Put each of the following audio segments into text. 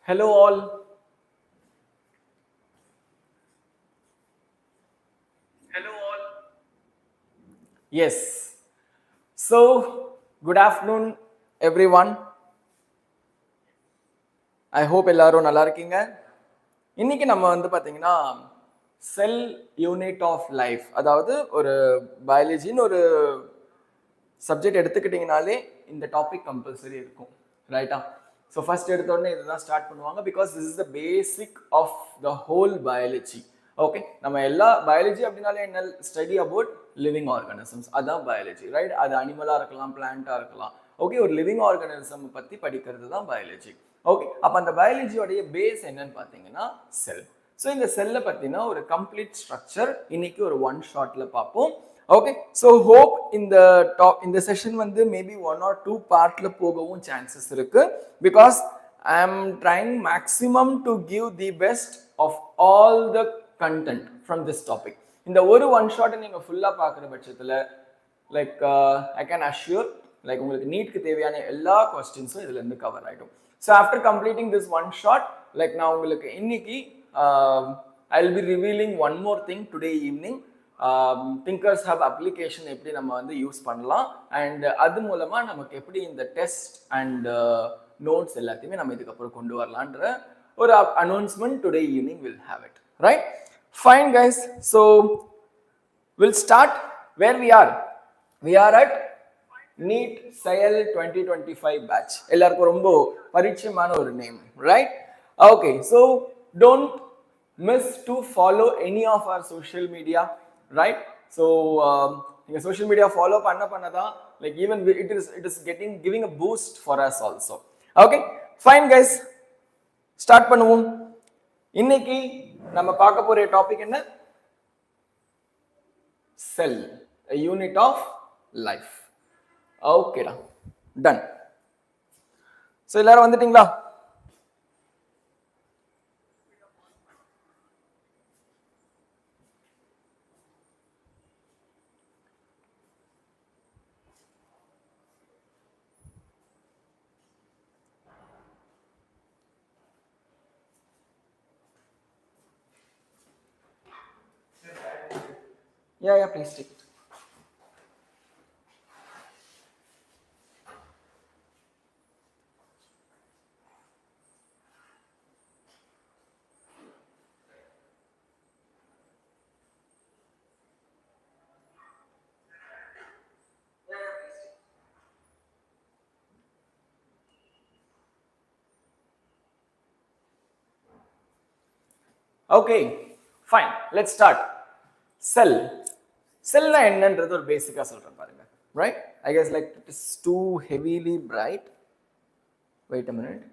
Hello all. Hello all. Yes. So, good afternoon everyone. I hope எல்லாரும் நல்லா இருக்கீங்க. இன்னைக்கு நம்ம வந்து பாத்தீங்கன்னா செல் யூனிட் ஆஃப் லைஃப், அதாவது ஒரு பயாலஜின்னு ஒரு சப்ஜெக்ட் எடுத்துக்கிட்டிங்கனாலே இந்த டாபிக் கம்பல்சரி இருக்கும், ரைட்டா? ஸோ ஃபர்ஸ்ட் எடுத்தோடனே இதுதான் ஸ்டார்ட் பண்ணுவாங்க, because this is the basic of the whole biology. Okay, நம்ம எல்லா பயாலஜி அப்படின்னாலே என்ன, ஸ்டடி அபவுட் லிவிங் ஆர்கானிசம்ஸ், அதான் பயாலஜி, ரைட்? அது அனிமலாக இருக்கலாம், பிளான்ட்டாக இருக்கலாம். ஓகே, ஒரு லிவிங் ஆர்கானிசம் பற்றி படிக்கிறது தான் பயாலஜி. ஓகே, அப்போ அந்த பயாலஜியோடைய பேஸ் என்னன்னு பார்த்தீங்கன்னா செல். ஸோ இந்த செல்லை பற்றினா ஒரு கம்ப்ளீட் ஸ்ட்ரக்சர் இன்னைக்கு ஒரு ஒன் ஷார்ட்ல பார்ப்போம். ஓகே, ஸோ ஹோப் இந்த செஷன் வந்து மேபி 1 or 2 பார்ட்ல போகவும் சான்சஸ் இருக்கு, because I am trying maximum to give the best of all the content from this topic. இந்த ஒரு ஒன் ஷாட்டை நீங்க ஃபுல்லா பார்க்குற பட்சத்தில் like I can assure, like உங்களுக்கு நீட்க்கு தேவையான எல்லா கொஸ்டின்ஸும் இதுல இருந்து கவர் ஆகிடும். So after completing this one shot, like நான் உங்களுக்கு இன்னைக்கு I will be revealing one more thing today evening. Thinkers hub application எப்படி நம்ம வந்து யூஸ் பண்ணலாம், அண்ட் அது மூலமா நமக்கு எப்படி இந்த டெஸ்ட் அண்ட் நோட்ஸ் எல்லாத்தையுமே நம்ம இதுக்கப்புறம் கொண்டு வரலான்ற ஒரு announcement today evening will have it, right? Fine guys, so will start where we are. We are at NEET SEYAL 2025 batch. எல்லாருக்கும் ரொம்ப பரிச்சயமான ஒரு name, right? Okay, so don't miss to follow any of our social media, right? So நீங்க social media follow பண்ணதான் like even it is giving a boost for us also. Okay, fine guys, start பண்ணுவோம். இன்னைக்கு நம்ம பார்க்க போற topic என்ன? Cell, a unit of life. Okay டா, done. So எல்லாரும் வந்துட்டீங்களா? Yeah, please take it. Okay, fine, let's start. Cell na என்னன்றது ஒரு பேசிக்கா சொல்றேன் பாருங்க, right? I guess like it is too heavily bright. Wait a minute.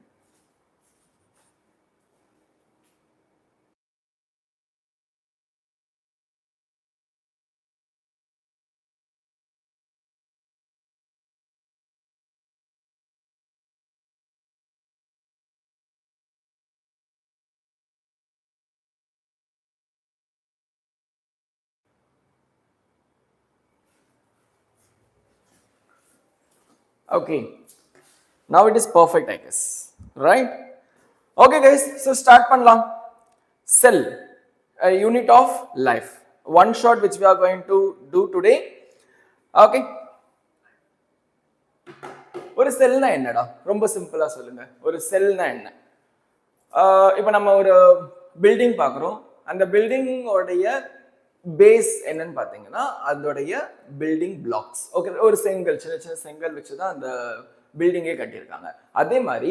Okay, now it is perfect, I guess, right? Okay guys, so start பண்ணலாம். Cell, a unit of life, one shot which we are going to do today. Okay, ஒரு செல்னா என்னடா? ரொம்ப சிம்பிளா சொல்லுங்க, ஒரு செல்னா என்ன? இப்போ நம்ம ஒரு பில்டிங் பார்க்குறோம், அந்த பில்டிங்கோடைய பேஸ் என்னன்னு பார்த்தீங்கன்னா அதோடைய பில்டிங் பிளாக்ஸ். ஓகே, ஒரு செங்கல், சின்ன சின்ன செங்கல் வச்சு தான் அந்த பில்டிங்கே கட்டியிருக்காங்க. அதே மாதிரி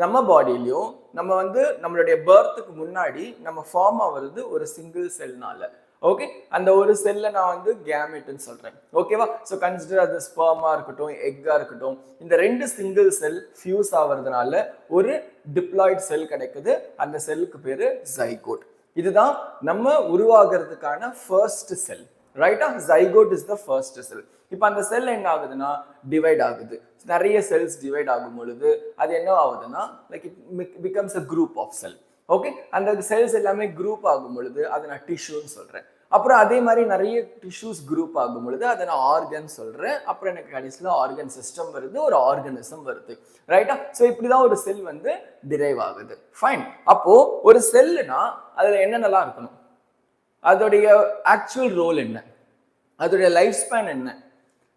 நம்ம பாடியிலையும் நம்ம வந்து நம்மளுடைய பர்த்துக்கு முன்னாடி நம்ம ஃபார்ம் ஆகுறது ஒரு சிங்கிள் செல்னால. ஓகே, அந்த ஒரு செல்லை நான் வந்து கேமெட்னு சொல்றேன், ஓகேவா? ஸோ கன்சிடர் அது ஸ்பெர்மா இருக்கட்டும், எக்கா இருக்கட்டும், இந்த ரெண்டு சிங்கிள் செல் ஃபியூஸ் ஆகிறதுனால ஒரு டிப்ளாய்ட் செல் கிடைக்குது. அந்த செல்லுக்கு பேரு ஜைகோட். இதுதான் நம்ம உருவாகிறதுக்கான ஃபர்ஸ்ட் செல், ரைட்டா? ஜைகோட் இஸ் த ஃபர்ஸ்ட் செல். இப்போ அந்த செல் என்ன ஆகுதுன்னா டிவைட் ஆகுது. நிறைய செல்ஸ் டிவைட் ஆகும் பொழுது அது என்ன ஆகுதுன்னா like it becomes a group of cell. Okay, அந்த செல்ஸ் எல்லாமே குரூப் ஆகும் பொழுது அதை நான் டிஷ்யூன்னு சொல்றேன். அப்புறம் அதே மாதிரி நிறைய டிஷ்யூஸ் குரூப் ஆகும் பொழுது அதை நான் ஆர்கன் சொல்றேன். அப்புறம் எனக்கு கடைசியில் ஆர்கன் சிஸ்டம் வருது, ஒரு ஆர்கனிசம் வருது. ரைட்டா? ஸோ இப்படிதான் ஒரு செல் வந்து டிரைவ் ஆகுது. ஃபைன். அப்போ ஒரு செல்லுனா அதுல என்னென்னலாம் இருக்கணும், அதோடைய ஆக்சுவல் ரோல் என்ன, அதோடைய லைஃப் ஸ்பேன் என்ன,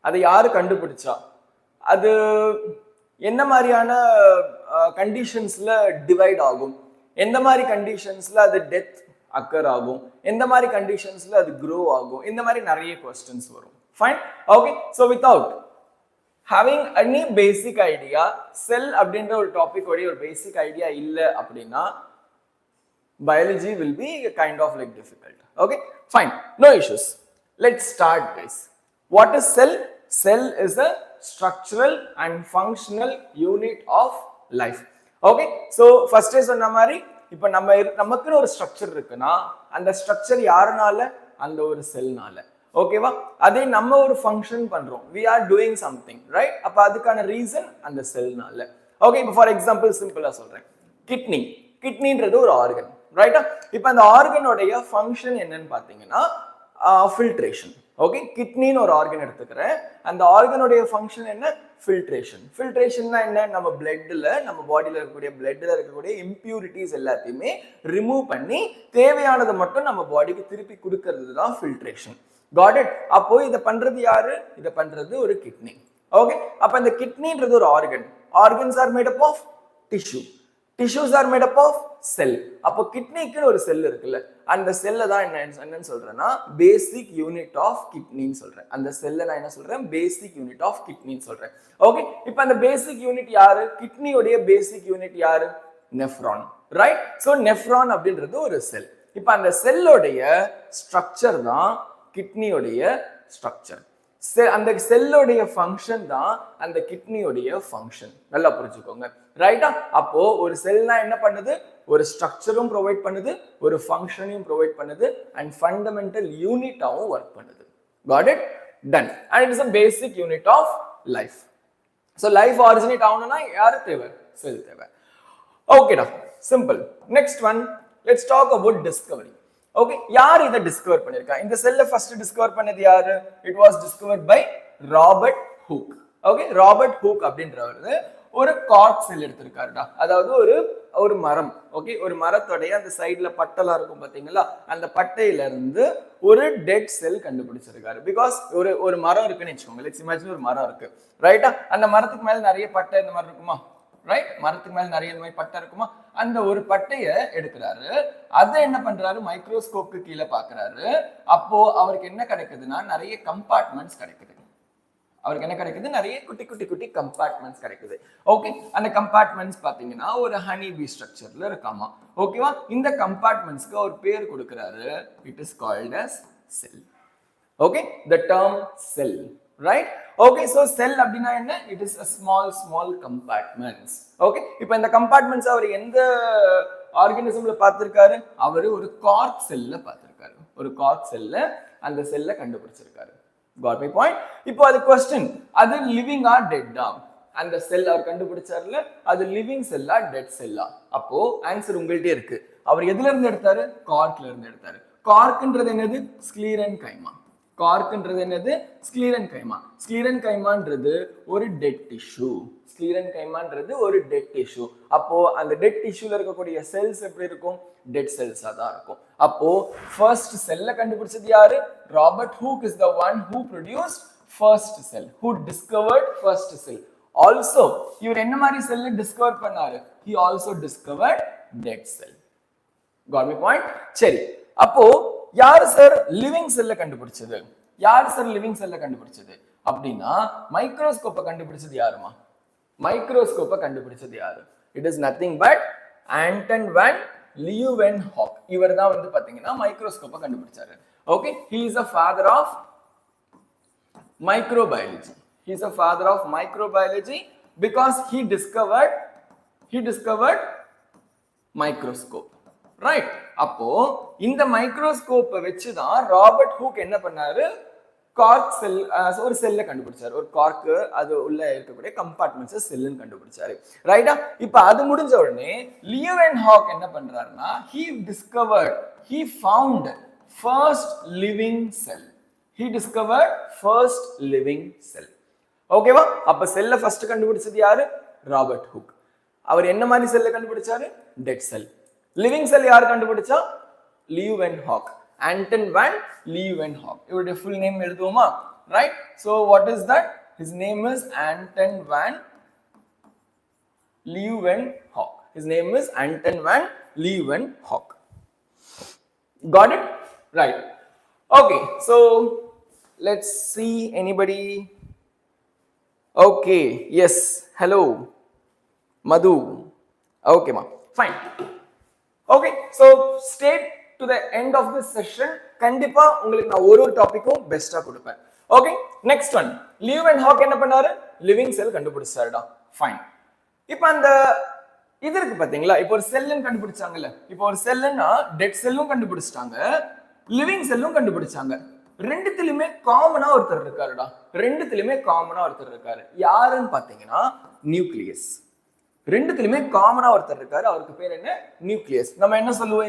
அதை யாரு கண்டுபிடிச்சா, அது என்ன மாதிரியான கண்டிஷன்ஸ்ல டிவைட் ஆகும், எந்த மாதிரி கண்டிஷன்ஸ்ல அது டெத் அக்கர் ஆகும், எந்த மாதிரி கண்டிஷன்ஸ்ல அது க்ரோ ஆகும், இந்த மாதிரி நிறைய क्वेश्चंस வரும். Fine. Okay. So without having any basic idea, செல் அப்படின்ற ஒரு டாபிக் ஓட ஒரு பேசிக் ஐடியா இல்ல அப்படின்னா biology will be kind of like difficult. Okay, fine, no issues. Let's start guys. What is cell? Cell is a structural and functional unit of life. Okay, so first is சொன்ன மாதிரி இப்ப நமக்குன்னு ஒரு structure இருக்குன்னா அந்த structure யாருனால, அந்த ஒரு செல்னால. ஓகேவா? அதே நம்ம ஒரு ஃபங்க்ஷன் பண்றோம், we are doing something, right? அப்ப அதுக்கான ரீசன் அந்த செல்னால. ஓகே, இப்போ ஃபார் எக்ஸாம்பிள் சிம்பிளா சொல்றேன். கிட்னின்றது ஒரு ஆர்கன், ரைட்டா? இப்போ அந்த ஆர்கனோடைய ஃபங்க்ஷன் என்னன்னு பாத்தீங்கன்னா ஃபில்ட்ரேஷன். ஓகே, கிட்னின்னு ஒரு ஆர்கன் எடுத்துக்கிறேன். அந்த ஆர்கனோடைய ஃபங்க்ஷன் என்ன? ஃபில்ட்ரேஷன். ஃபில்ட்ரேஷன்னா என்ன? நம்ம பிளட்ல, நம்ம பாடியில இருக்கக்கூடிய இம்பியூரிட்டிஸ் எல்லாத்தையுமே ரிமூவ் பண்ணி தேவையானதை மட்டும் நம்ம பாடிக்கு திருப்பி கொடுக்கிறது தான் ஃபில்ட்ரேஷன். Got it? அப்போ இதை பண்றது யாரு? இதை பண்றது ஒரு கிட்னி. ஓகே, அப்ப இந்த கிட்னின்றது ஒரு organ. Organs are made up of tissue. Tissues are made up of cell. அப்போ கிட்னிக்கு ஒரு செல் இருக்குல்ல, அந்த செல்லை தான் என்னன்னு சொல்றேன்னா பேசிக் யூனிட் ஆஃப் கிட்னின்னு சொல்றேன். அந்த செல்லை நான் என்ன சொல்றேன்? பேசிக் யூனிட் ஆஃப் கிட்னின்னு சொல்றேன். ஓகே, இப்போ அந்த பேசிக் யூனிட் யாரு? கிட்னியோடைய பேசிக் யூனிட் யாரு? Nephron, right? ஸோ நெஃப்ரான் அப்படின்றது ஒரு செல். இப்போ அந்த செல்லோடைய ஸ்ட்ரக்சர் தான் கிட்னியோடைய ஸ்ட்ரக்சர். அந்த செல்லோடைய ஃபங்க்ஷன் தான் அந்த கிட்னியோடைய ஃபங்க்ஷன். நல்லா புரிஞ்சுக்கோங்க, ரைட்டா? அப்போ ஒரு செல்னா என்ன பண்ணுது? ஒரு ஸ்ட்ரக்சரும் ப்ரொவைட் பண்ணுது, ஒரு ஃபங்க்ஷனையும் ப்ரொவைட் பண்ணுது, அண்ட் ஃபண்டமெண்டல் யூனிட்டாவும் ஒர்க் பண்ணுது. Got it? Done. And it is a basic unit of life. So life originate ஆகணும்னா யாரு தேவை? செல் தேவை. ஓகேடா, simple. Next one, let's talk about discovery. Okay, யார் இதை டிஸ்கவர் பண்ணிருக்கா? இந்த செல்லை ஃபர்ஸ்ட் டிஸ்கவர் பண்ணது யாரு? It was discovered by Robert Hooke. Okay, Robert Hooke அப்படின்றவர் ஒரு கார்க் செல் எடுத்திருக்காருடா. அதாவது ஒரு மரம். ஓகே, ஒரு மரத்தோடைய அந்த சைட்ல பட்டெல்லாம் இருக்கும் பாத்தீங்களா, அந்த பட்டையில இருந்து ஒரு டெட் செல் கண்டுபிடிச்சிருக்காரு. பிகாஸ் ஒரு மரம் இருக்குன்னு வச்சுக்கோங்க. லெட்ஸ் இமேஜின் ஒரு மரம் இருக்கு, ரைட்டா? அந்த மரத்துக்கு மேல நிறைய பட்டை இந்த மாதிரி இருக்குமா, ரைட்? மரத்துக்கு மேல நிறைய மாதிரி பட்டை இருக்குமா? அந்த ஒரு பட்டைய எடுக்கிறாரு, அதை என்ன பண்றாரு? மைக்ரோஸ்கோப்க்கு கீழே பாக்குறாரு. அப்போ அவருக்கு என்ன கிடைக்குதுன்னா நிறைய கம்பார்ட்மெண்ட்ஸ் கிடைக்குது. அவருக்கு என்ன கிடைக்குது? நிறைய குட்டி குட்டி குட்டி கம்பார்ட்மெண்ட்ஸ் கிடைக்குது. ஓகே, அந்த கம்பார்ட்மெண்ட்ஸ் பாத்தீங்கன்னா ஒரு ஹனி பீ ஸ்ட்ரக்சர்ல இருக்காமா. ஓகேவா? இந்த கம்பார்ட்மெண்ட்ஸ்க்கு ஒரு பேர் கொடுக்கிறாரு. It is called as sell. Okay, the term cell, right? Okay, so cell அப்படினா என்ன? It is a small compartments. Okay, இப்போ இந்த compartments அவர் எந்த ஆர்கானிசம்ல பார்த்திருக்காரு? அவர் ஒரு கார்க் செல்ல பார்த்திருக்காரு. ஒரு கார்க் செல்ல அந்த செல்ல கண்டுபிடிச்சிருக்காரு. Got my point? இப்போ அது क्वेश्चन, அது லிவிங் ஆர் டெட்டா? அந்த செல் அவர் கண்டுபிடிச்சார்ல, அது லிவிங் செல்லா டெட் செல்லா? அப்போ ஆன்சர் உங்கள்கிட்ட இருக்கு. அவர் எதுல இருந்து எடுத்தாரு? கார்க்ல இருந்து எடுத்தாரு. கார்க்ன்றது என்னது? ஸ்க்லீரன் கைமா. கார்க்ன்றது என்னது? ஸ்க்லீரன் கைமா. ஸ்க்லீரன் கைமான்றது ஒரு டெட் டிஷ்யூ. ஸ்க்லீரன் கைமான்றது ஒரு டெட் டிஷ்யூ. அப்போ அந்த டெட் டிஷ்யூல இருக்கக்கூடிய செல்ஸ் எப்படி இருக்கும்? டெட் செல்ஸா தான் இருக்கும். அப்போ ஃபர்ஸ்ட் செல்ல கண்டுபிடிச்சது யாரு? Robert Hooke is the one who produced first cell, who discovered first cell. Also இவர் என்ன மாதிரி செல்ல டிஸ்கவர் பண்ணாரு? He also discovered dead cell. Got my point? சரி, அப்போ யார் சார் லிவிங் செல்ல கண்டுபிடிச்சது? யார் சார் லிவிங் செல்ல கண்டுபிடிச்சது அப்படின்னா மைக்ரோஸ்கோப்பை கண்டுபிடிச்சது யாருமா? மைக்ரோஸ்கோப்பை கண்டுபிடிச்சது யாரு? It is nothing but Anton van Leeuwenhoek. இவர் தான் வந்து பாத்தீங்கன்னா மைக்ரோஸ்கோப்பை கண்டுபிடிச்சாரு. Okay, he is a father of microbiology. He is a father of microbiology because he discovered microscope, right? அப்போ இந்த மைக்ரோஸ்கோப்பை வச்சுதான் ராபர்ட் ஹூக் என்ன பண்ணாரு? கார்க் செல், ஒரு செல்ல கண்டுபிடிச்சாரு. ஒரு கார்க், அது உள்ள இருக்கக்கூடிய கம்பார்ட்மெண்ட்ஸ் செல்லுன்னு கண்டுபிடிச்சாரு, ரைட்டா? இப்ப அது முடிஞ்ச உடனே லியூவென்ஹாக் என்ன பண்றாருன்னா he found first living cell. He discovered first living cell. ஓகேவா? அப்ப செல்ல ஃபர்ஸ்ட் கண்டுபிடிச்சது யாரு? Robert hook. அவர் என்ன மாதிரி செல்ல கண்டுபிடிச்சாரு? டெட் செல். லிவிங் செல் யார் கண்டுபிடிச்சா? லீவென்ஹாக். Anton van Leeuwenhoek. இவருடைய ஃபுல் நேம் எழுதுவோமா? Right. So what is that? His name is Anton van Leeuwenhoek. His name is Anton van Leeuwenhoek. Got it? Right. Okay, so let's see anybody. Okay, yes, hello Madhu. Okay ma, fine. Okay, so stay to the end of this session. கண்டிப்பா உங்களுக்கு நான் ஒரு டாபிக்கும் பெஸ்டா கொடுப்பேன். Okay, next one. Leeuwenhoek என்ன பண்ணாரு? Living cell கண்டுபிடிச்சாருடா. Fine. இப்போ அந்த இது இருக்கு பாத்தீங்களா? இப்போ ஒரு செல்லுன்னு கண்டுபிடிச்சாங்கல்ல. இப்போ ஒரு செல்லுன்னா டெட் செல்லும் கண்டுபிடிச்சிட்டாங்க, லிவிங் செல்லும் கண்டுபிடிச்சாங்க. ரெண்டுத்திலுமே காமனா ஒருத்தர் இருக்காருடா. ரெண்டுத்திலுமே காமனா ஒருத்தர் இருக்காரு. யாருன்னு பாத்தீங்கன்னா நியூக்ளியஸ். ரெண்டுத்திலுமே காமனா ஒருத்தர் இருக்காரு. அவருக்கு பேர் என்ன? நியூக்ளியஸ். நம்ம என்ன சொல்லுவோம்?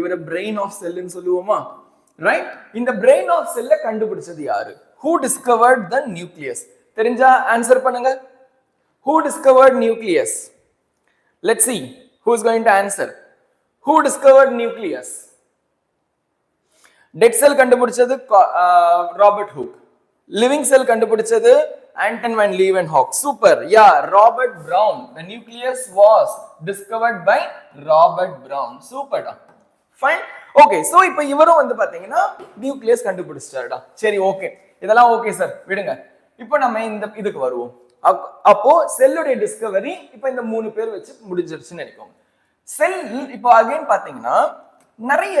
இவரை பிரெயின் ஆஃப் செல்லுன்னு சொல்லுவோமா? ரைட். இந்த பிரெயின் ஆஃப் செல்ல கண்டுபிடிச்சது யாரு? Who discovered the nucleus? தெரிஞ்சா ஆன்சர் பண்ணுங்க. Who discovered nucleus? Let's see who is going to answer. Who discovered nucleus? Dead cell கண்டுபிடிச்சது ராபர்ட் ஹுக். லிவிங் செல் கண்டுபிடிச்சது Anton van Leeuwenhoek. Super. Yeah, Robert Brown. The nucleus was discovered by Robert Brown. Super. Fine. Okay, so இப்போ இவரும் வந்து பாத்தீங்கன்னா nucleus கண்டுபிடிச்சிட்டாருடா. சரி, okay, இதெல்லாம் okay sir, விடுங்க. இப்போ நம்ம இந்த இதுக்கு வருவோம். அப்போ செல்லுடைய டிஸ்கவரி இப்போ இந்த 3 பேர் வச்சு முடிஞ்சிருச்சுன்னு நினைக்கோங்க. செல் இப்போ அகைன் பாத்தீங்கன்னா நிறைய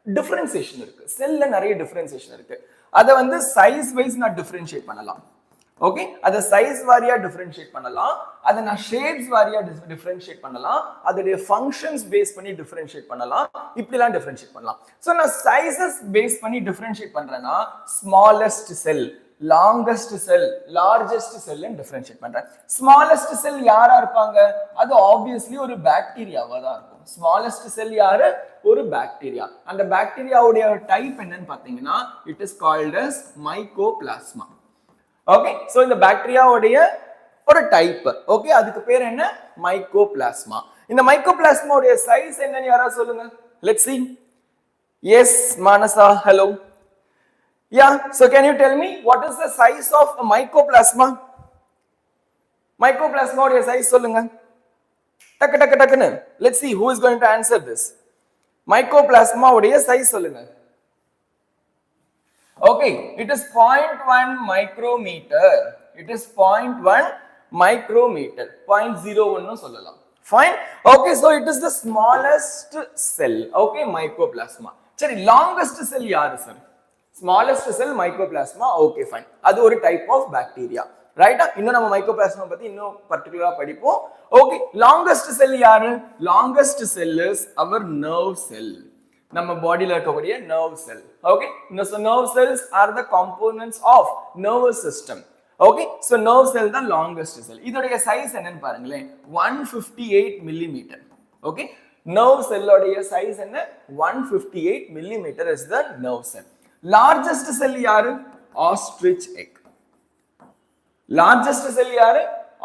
டிஃபரன்சியேஷன் இருக்கு. செல்ல நிறைய டிஃபரன்சியேஷன் இருக்கு. அதை வந்து சைஸ் வைஸ் நான் டிஃபரன்ஷியேட் பண்ணலாம். ஓகே, அதை சைஸ் வாரியா டிஃபரன்ஷியேட் பண்ணலாம், அதை நான் ஷேப்ஸ் வாரியா டிஃபரன்ஷியேட் பண்ணலாம், அதோடைய ஃபங்க்ஷன்ஸ் பேஸ் பண்ணி டிஃபரன்ஷியேட் பண்ணலாம், இப்படிலாம் டிஃபரன்ஷியேட் பண்ணலாம். ஸோ நான் சைஸஸ் பேஸ் பண்ணி டிஃபரன்ஷியேட் பண்றேன்னா ஸ்மாலஸ்ட் செல், லாங்கஸ்ட் செல், லார்ஜஸ்ட் செல் டிஃபரன்ஷியேட் பண்றேன். ஸ்மாலஸ்ட் செல் யாரா இருப்பாங்க? அது ஆப்வியஸ்லி ஒரு பாக்டீரியாவா தான் இருக்கும். ஸ்மாலஸ்ட் செல் யாரு? ஒரு பாக்டீரியா. அந்த பாக்டீரியாவுடைய டைப் என்னன்னு பாத்தீங்கன்னா it is called as mycoplasma. Okay, so இந்த பாக்டீரியாவுடைய ஒரு டைப். ஓகே, அதுக்கு பேர் என்ன? மைக்கோபிளாஸ்மா. இந்த மைக்கோபிளாஸ்மாவுடைய சைஸ் என்னன்னு யாராவது சொல்லுங்க. Let's see. Yes, Manasa, hello. Yeah, so can you tell me what is the size of a mycoplasma? Mycoplasma size சொல்லுங்க. டக்கு டக்கு டக்குன்னு. Let's see who is going to answer this. Mycoplasma உடைய size சொல்லுங்க. Okay, it is 0.1 micrometer. It is 0.1 micrometer. 0.01 னு சொல்லலாம். Fine. Okay, so it is the smallest cell. Okay, mycoplasma. சரி, longest cell யாரு sir? Smallest cell mycoplasma. Okay, fine. அது ஒரு type of bacteria. ரைட்டா? இன்னும் நம்ம மைக்கோபிளாஸ்மா பத்தி இன்னும் பர்టిక్యులரா படிப்போம். ஓகே, longest cell யாரு? Longest cell is our nerve cell. நம்ம பாடியில இருக்கக்கூடிய nerve cell. Okay, so nerve cells are the components of nervous system. Okay, so nerve cell தான் longest cell. இதோடைய சைஸ் என்னன்னு பாருங்களேன், 158 millimeter. Okay, nerve cell உடைய size என்ன? 158 millimeter is the nerve cell. Largest cell யாரு? Ostrich egg. Largest cell யாரு?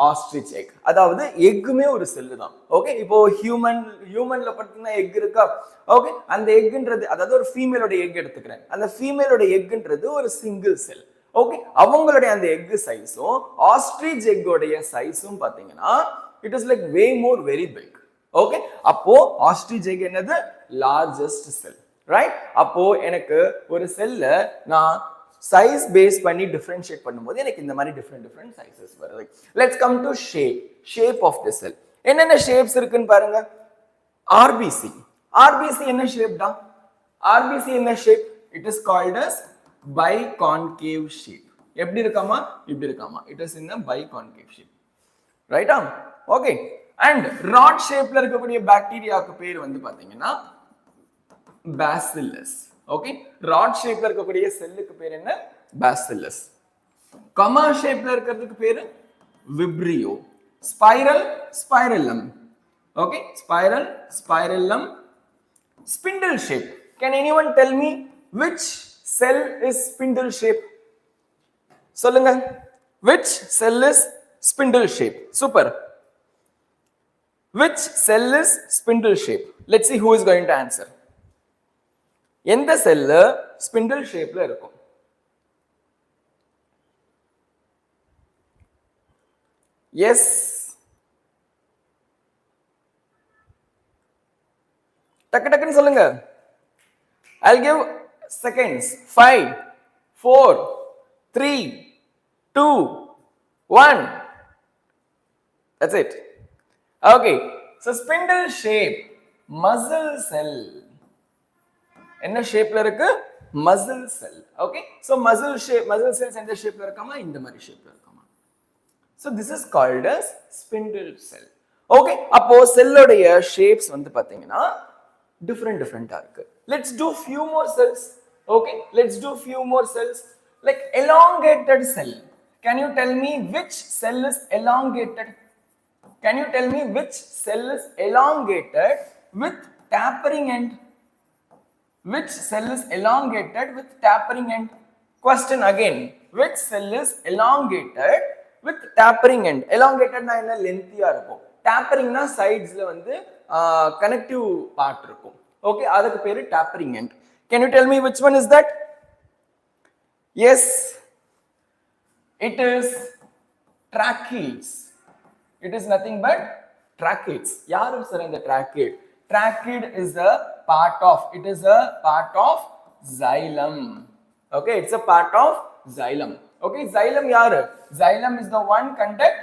Ostrich egg. அதாவது எக்குமே ஒரு செல் தான். ஓகே, இப்போ ஹியூமன்ல பார்த்தீங்கன்னா எக் இருக்கா? ஓகே, அந்த எக்ன்றது அதாவது ஒரு ஃபீமேலோட எக் எடுத்துக்கிறேன். அந்த ஃபீமேலோட எக்ன்றது ஒரு சிங்கிள் செல். ஓகே, அவங்களுடைய அந்த எக் சைஸும் ஆஸ்ட்ரிச் எக்கோடைய சைஸும் பாத்தீங்கன்னா it is like way more very big. Okay, அப்போ ஆஸ்ட்ரிச் எக் என்னது? Largest cell. ரைட்? அப்போ எனக்கு ஒரு செல்ல நான் சைஸ் பேஸ் பண்ணி டிஃபரன்ஷியேட் பண்ணும்போது எனக்கு இந்த மாதிரி டிஃபரெண்ட் சைஸஸ் வருது. Let's come to shape of the cell. என்னென்ன ஷேப்ஸ் இருக்குன்னு பாருங்க. ஆர்பிசி. ஆர்பிசி என்ன ஷேப்டா? ஆர்பிசி என்ன shape? It is called as biconcave shape. எப்படி இருக்காமா? இப்படி இருக்காமா? It is in a biconcave shape. ரைட்டா? ஓகே, அண்ட் ராட் ஷேப்ல இருக்கக்கூடிய பாக்டீரியாவுக்கு பேர் வந்து பாத்தீங்கன்னா bacillus. ஓகே, ராட் ஷேப்ல இருக்கக்கூடிய செல்லுக்கு பேர் என்ன? bacillus. கமா ஷேப்ல இருக்கிறதுக்கு பேரு vibrio. Spiral, spirillum. Okay, spiral, spirillum. Spindle shape. Can anyone tell me which cell is spindle shape? சொல்லுங்க. Which cell is spindle shape? Super. Which cell is spindle shape? Let's see who is going to answer. எந்த செல் spindle ஷேப்ல இருக்கும்? Yes. டக்கு டக்குன்னு சொல்லுங்க. I'll give seconds. 5, 4, 3, 2, 1. That's it. Okay. So spindle shape, muscle cell. என்ன ஷேப்ல இருக்கு? muscle cell. Okay. So muscle cells எந்த ஷேப்ல இருக்காமா? இந்த மாதிரி ஷேப்ல இருக்காமா? So this is called as spindle cell. Okay. அப்போ செல்லோடைய ஷேப்ஸ் வந்து பாத்தீங்கன்னா different இருக்கு. Let's do few more cells. Okay. Let's do few more cells. Like elongated cell. Can you tell me which cell is elongated? Can you tell me which cell is elongated with tapering end? Which cell is elongated with tapering end? Question again. Which cell is elongated with tapering end? Elongated na enna lengthy ah irukum. Tapering na sides la vandu connective part irukum. Okay, adukku peru tapering end. Can you tell me which one is that? Yes, it is tracheids. It is nothing but tracheids. Yaru sir in the tracheid? Tracheid is a part of, it is a part of xylem. Okay, it's a part of xylem. Okay, xylem yaru? Xylem is the one conduct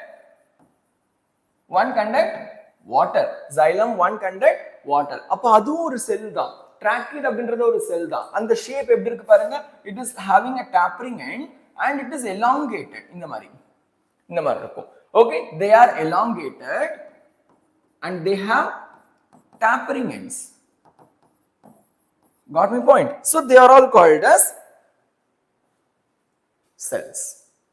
water. Xylem one conduct water. அப்ப அதுவும் ஒரு செல் தான். Tracheid அப்படின்றது ஒரு செல் தான். அந்த shape எப்படி இருக்கு பாருங்க. It is having a tapering end and it is elongated. இந்த மாதிரி இருக்கும். Okay, they are elongated and they have tapering ends. Got my point? So they are all called as cells.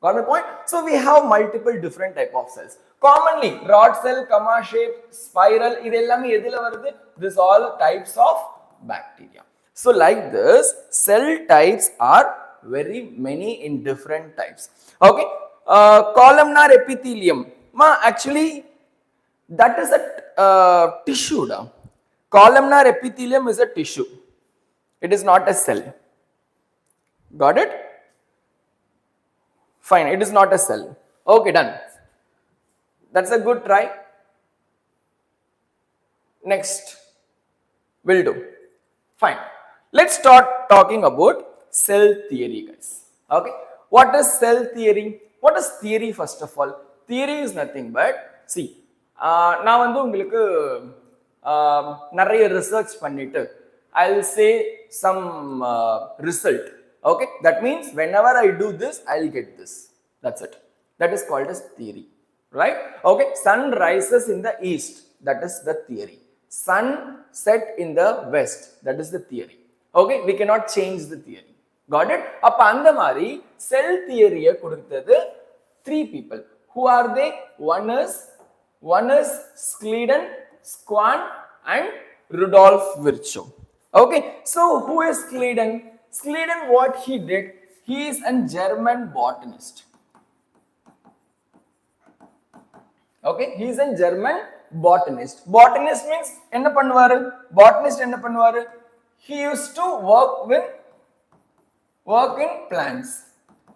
Got my point? So we have multiple different type of cells. Commonly rod cell, comma shape, spiral, idellame edila varudhu? This all types of bacteria. So like this, cell types are very many in different types. Okay, columnar epithelium. Actually that is a tissue. Columnar epithelium is a tissue. It is not a cell. Got it? Fine, it is not a cell. Okay, done. That's a good try. Next, will do. Fine. Let's start talking about cell theory, guys. Okay, what is cell theory? What is theory first of all? Theory is nothing but, see, நான் வந்து உங்களுக்கு நிறைய research பண்ணிட்டு I'll say some result. Okay, that means whenever I do this, I'll get this. That's it. That is called as theory, right? Okay, sun rises in the east. That is the theory. Sun set in the west. That is the theory. Okay, we cannot change the theory. Got it? அப்ப அந்த மாதிரி cell theory கொடுத்தது 3 people. Who are they? One is Schleiden, Schwann and Rudolf Virchow. Okay, so who is Schleiden? Schleiden, what he did, he is a German botanist. Okay, he is a German botanist. Botanist means enna pannuvaru? Botanist enna pannuvaru? He used to work in plants.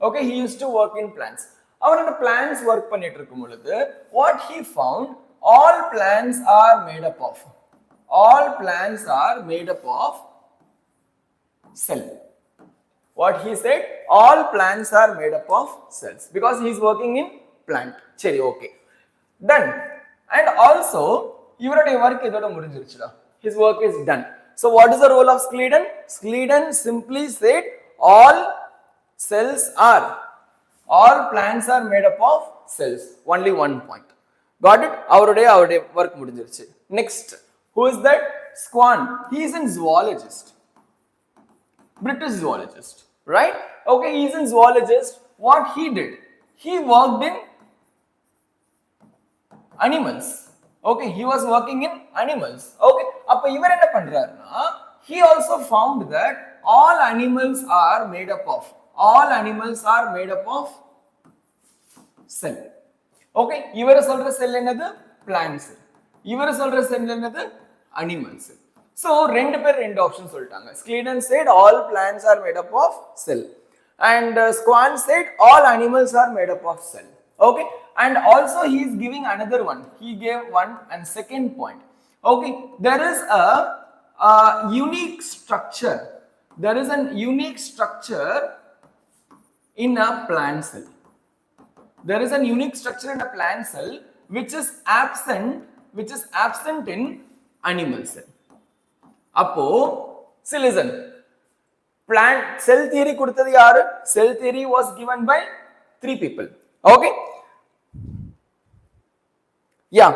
Okay, he used to work in plants. அவர் அந்த plants work பண்ணிட்டு இருக்கும் பொழுது what he found, all plants are made up of cell. What he said, all plants are made up of cells because he is working in plant. சரி, okay, done. And also இவருடைய work இதோட முடிஞ்சிருச்சுடா. His work is done. So what is the role of Schleiden? Schleiden simply said all plants are made up of cells. Only one point. Got it? அவருடைய work முடிஞ்சிருச்சு. Next, who is that? Schwann. He is a zoologist. British zoologist, right? Okay, he is a zoologist. What he did? He worked in animals. Okay, he was working in animals. Okay, அப்ப இவர் என்ன பண்றாருன்னா he also found that all animals are made up of cell. Okay, இவர சொல்ற செல் என்னது? plant cell. இவர சொல்ற செல் என்னது? animal cell. So ரெண்டு பேர் ரெண்டு ஆப்ஷன் சொல்லிட்டாங்க. Schleiden said all plants are made up of cell and Swan said all animals are made up of cell. Okay, and also he is giving another one. He gave one and second point. Okay, there is a unique structure. There is an unique structure in a plant cell. There is a unique structure in a plant cell which is absent in animal cell. Appo, see listen. Plant cell theory கொடுத்தது யாரு? Cell theory was given by 3 people. Okay? Yeah.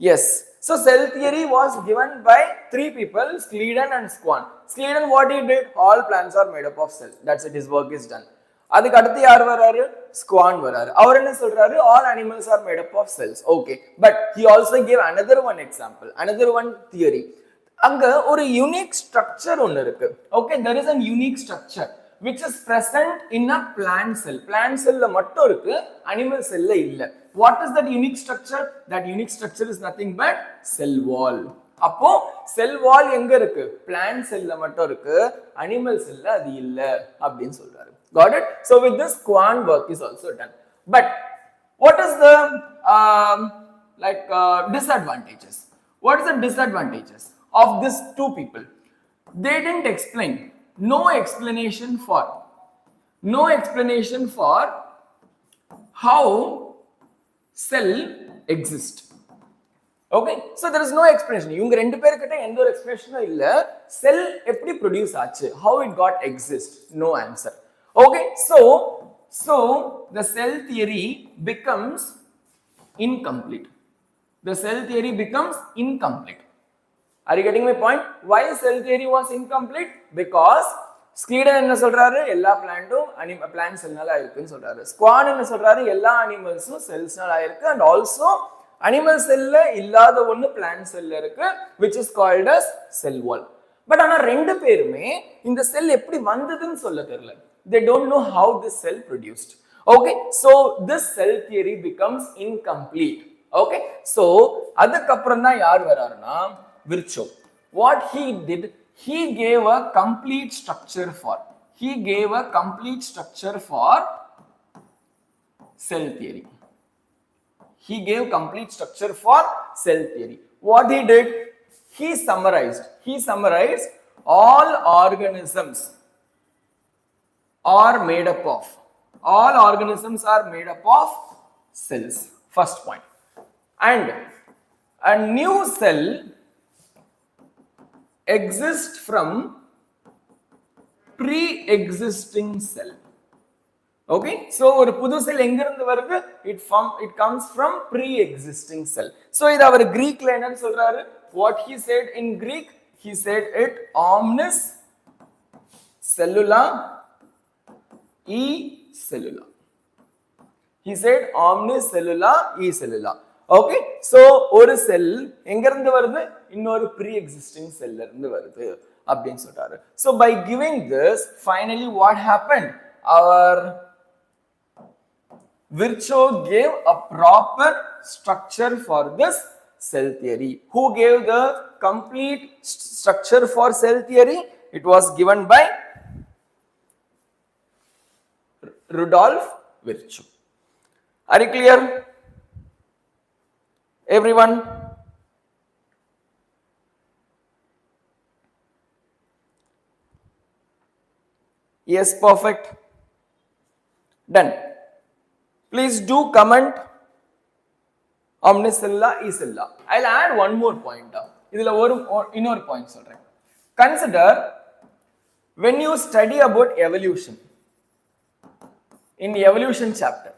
Yes. So cell theory was given by 3 people, Schleiden and Swan. Schleiden what he did? All plants are made up of cell. That's it. His work is done. அதுக்கு அடுத்து யார் வராரு? Swan வராரு. அவர் என்ன சொல்றாரு? All animals are made up of cells. Okay. But he also gave another one example, another one theory. அங்க ஒரு unique structure ஒன்னு இருக்கு. Okay, there is a unique structure which is present in a plant cell. Plant cell ல மட்டும் இருக்கு, animal cell ல இல்ல. What is that unique structure? That unique structure is nothing but cell wall. அப்போ cell wall எங்க இருக்கு? Plant cell ல மட்டும் இருக்கு, animal cell ல அது இல்ல அப்படினு சொல்றாரு. Got it? So with this Swan work is also done. But what is the disadvantages? What is the disadvantages of these 2 people? They didn't explain. No explanation for how cell exist. Okay, so there is no explanation. இவங்க ரெண்டு பேர்கிட்ட எந்த ஒரு எக்ஸ்பிளனேஷனும் இல்ல. செல் எப்படி produce ஆச்சு? How it got exist? No answer. Okay, so the cell theory becomes incomplete. The cell theory becomes incomplete. Are you getting my point? Why cell theory was incomplete? Because Schleiden என்ன சொல்றாரு? எல்லா பிளான்ட்டும் plant cellனால இருக்குன்னு சொல்றாரு. Swan என்ன சொல்றாரு? எல்லா அனிமல்ஸும் செல்ஸ்னால இருக்கு and also animal cell இல்லாத ஒன்னு plant cell இருக்கு which is called as cell wall. But ஆனா ரெண்டு பேருமே இந்த செல் எப்படி வந்ததுன்னு சொல்ல தெரியல. They don't know how this cell produced. Okay, so this cell theory becomes incomplete. Okay, so அதுக்கு அப்புறம் தான் யார் வராருன்னா Virchow. What he did, he gave a complete structure for cell theory. He gave complete structure for cell theory. What he did, he summarized all organisms are made up of cells. First point. And a new cell exists from pre-existing cell. Okay, so ஒரு புது செல் எங்க இருந்து வருது? It comes from pre-existing cell. So இது அவர் கிரீக்ல என்னன்னு சொல்றாரு? What he said in Greek, he said it omnis cellula e cellula. He said omnis cellula e cellula. Okay, so ஒரு செல் எங்க இருந்து வருது? இன்னொரு pre-existing செல்ல இருந்து வருது அப்படினு சொல்றாரு. So by giving this, finally what happened? Our Virchow gave a proper structure for this cell theory. Who gave the complete structure for cell theory? It was given by Rudolf Virchow. Are you clear? Everyone? Yes, perfect. Done. Please do comment omnicella e cellula. I'll add one more point. Idhula இன்னொரு point சொல்றேன். Consider when you study about evolution in evolution chapter.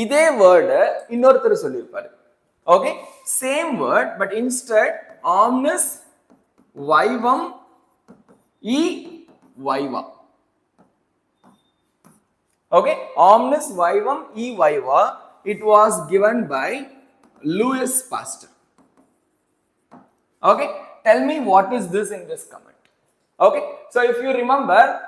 இதே word இன்னொருத்தர் சொல்லியிருப்பாரு. Okay, same word but instead omnis vivam e viva. Okay, omnis vivam e viva, it was given by Louis Pasteur. Okay, tell me what is this in this comment. Okay, so if you remember